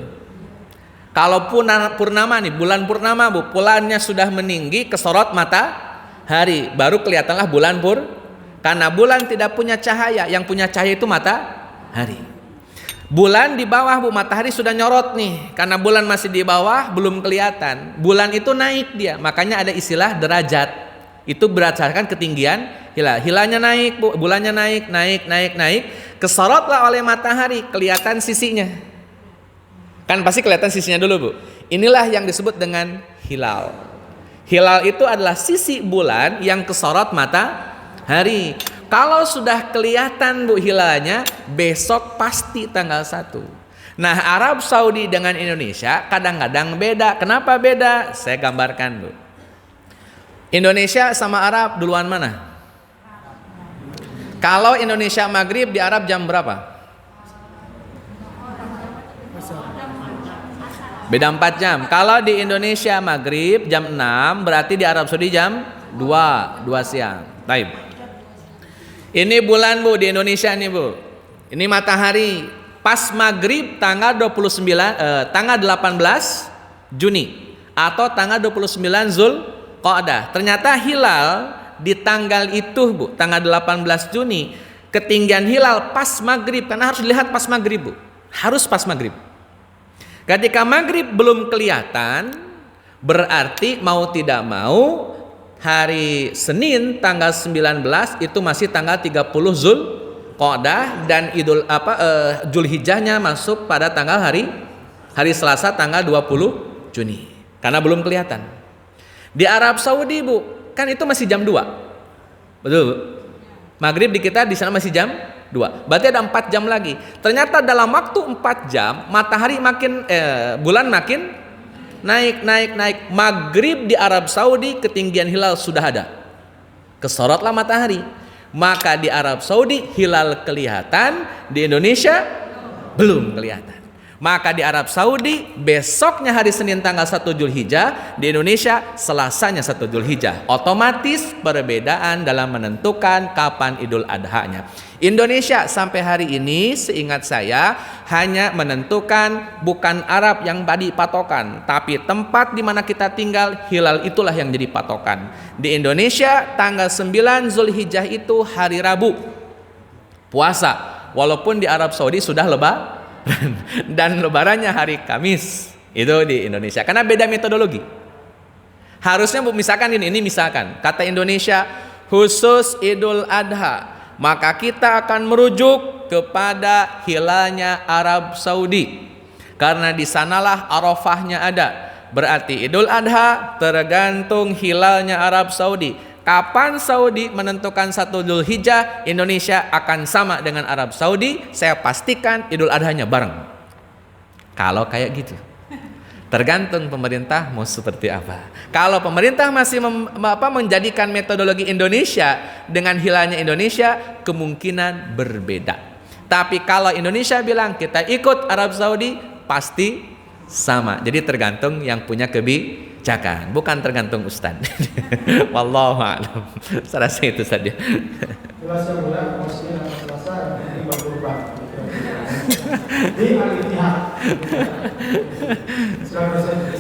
Kalau purnama nih, bulan purnama, Bu, bulannya sudah meninggi, kesorot matahari, baru kelihatanlah bulan karena bulan tidak punya cahaya, yang punya cahaya itu matahari. Bulan di bawah, Bu, matahari sudah nyorot nih, karena bulan masih di bawah, belum kelihatan. Bulan itu naik dia, makanya ada istilah derajat. Itu berdasarkan ketinggian hilal. Hilalnya naik, Bu, bulannya naik. Kesorotlah oleh matahari, kelihatan sisinya. Kan pasti kelihatan sisinya dulu, Bu. Inilah yang disebut dengan hilal. Hilal itu adalah sisi bulan yang kesorot matahari. Kalau sudah kelihatan, Bu, hilalnya, besok pasti tanggal 1. Nah, Arab Saudi dengan Indonesia kadang-kadang beda. Kenapa beda? Saya gambarkan, Bu. Indonesia sama Arab duluan mana? Kalau Indonesia maghrib, di Arab jam berapa? Beda 4 jam. Kalau di Indonesia maghrib jam 6, berarti di Arab Saudi jam 2 siang. Baik. Ini bulan, Bu, di Indonesia nih, Bu. Ini matahari pas maghrib tanggal 18 Juni atau tanggal 29 Zulqa'dah. Ternyata hilal di tanggal itu, Bu, tanggal 18 Juni, ketinggian hilal pas maghrib, karena harus dilihat pas maghrib, Bu. Harus pas maghrib. Ketika maghrib belum kelihatan, berarti mau tidak mau hari Senin tanggal 19 itu masih tanggal 30 Zulqa'dah, dan Zulhijjahnya masuk pada tanggal hari Selasa tanggal 20 Juni. Karena belum kelihatan. Di Arab Saudi, Bu, kan itu masih jam 2. Betul, Bu? Maghrib di kita di sana masih jam 2. Berarti ada 4 jam lagi. Ternyata dalam waktu 4 jam matahari bulan makin naik. Maghrib di Arab Saudi ketinggian hilal sudah ada. Kesorotlah matahari. Maka di Arab Saudi hilal kelihatan, di Indonesia belum kelihatan. Maka di Arab Saudi besoknya hari Senin tanggal 1 Zulhijjah, di Indonesia Selasanya 1 Zulhijjah. Otomatis perbedaan dalam menentukan kapan Idul Adha-nya. Indonesia sampai hari ini seingat saya hanya menentukan bukan Arab yang tadi patokan, tapi tempat di mana kita tinggal, hilal itulah yang jadi patokan. Di Indonesia tanggal 9 Zulhijjah itu hari Rabu puasa, walaupun di Arab Saudi sudah lebaran dan lebarannya hari Kamis. Itu di Indonesia karena beda metodologi. Harusnya, Bu, misalkan ini misalkan kata Indonesia khusus Idul Adha, maka kita akan merujuk kepada hilalnya Arab Saudi, karena di sanalah Arafahnya ada. Berarti Idul Adha tergantung hilalnya Arab Saudi. Kapan Saudi menentukan 1 Zulhijjah, Indonesia akan sama dengan Arab Saudi. Saya pastikan Idul Adhanya bareng. Kalau kayak gitu, tergantung pemerintah mau seperti apa. Kalau pemerintah masih menjadikan metodologi Indonesia dengan hilalnya Indonesia, kemungkinan berbeda. Tapi kalau Indonesia bilang kita ikut Arab Saudi, pasti sama. Jadi tergantung yang punya kebijakan, bukan tergantung Ustaz. Wallahu a'lam. Saya rasa itu saja. Jelas yang mulia, posisinya Selasa di berubah. Di Al-Ittihad.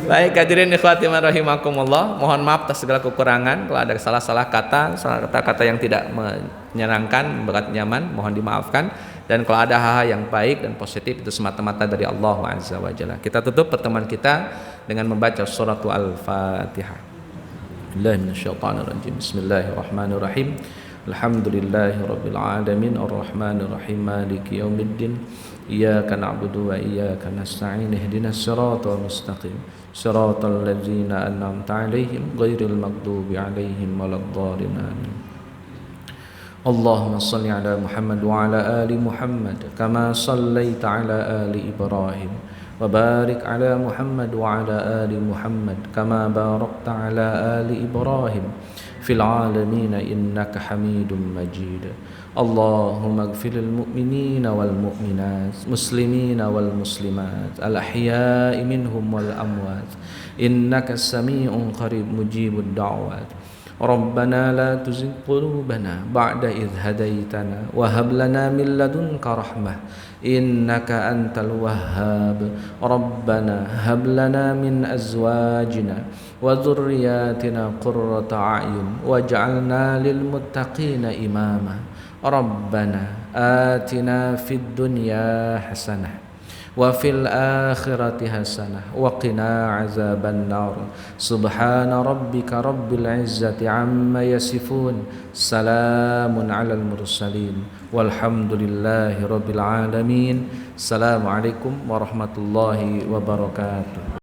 Baik, hadirin ikhwati rahimakumullah, mohon maaf atas segala kekurangan. Kalau ada salah-salah kata, kata-kata yang tidak menyenangkan, berat nyaman, mohon dimaafkan. Dan kalau ada hal-hal yang baik dan positif, itu semata-mata dari Allah Azza wa Jalla. Kita tutup pertemuan kita dengan membaca surat Al-Fatihah. Bismillahirrahmanirrahim. Alhamdulillahi rabbil alamin arrahmanir rahim maliki yaumiddin iyyaka na'budu wa iyyaka nasta'in ihdinas siratal mustaqim siratal ladzina an'amta 'alaihim ghairil maghdubi 'alaihim waladdallin amin. Allahumma salli ala Muhammad wa ala ali Muhammad kama sallaita ala ali Ibrahim wa barik ala Muhammad wa ala ali Muhammad kama barakta ala ali Ibrahim fil alamin innaka Hamidum Majid. Allahumma ighfir lil mu'minina wal mu'minat muslimina wal muslimat al ahya'i minhum wal amwat innaka sami'un qarib mujibud da'wat. ربنا لا تزغ قلوبنا بعد إذ هديتنا وهب لنا من لدنك رحمة إنك أنت الوهاب. ربنا هب لنا من أزواجنا وذرياتنا قرة أعين واجعلنا للمتقين إماما. ربنا آتنا في الدنيا حسنة وفي الآخرة حسنة وقنا عذاب النار. سبحان ربك رب العزة عما يصفون سلام على المرسلين والحمد لله رب العالمين. السلام عليكم ورحمة الله وبركاته.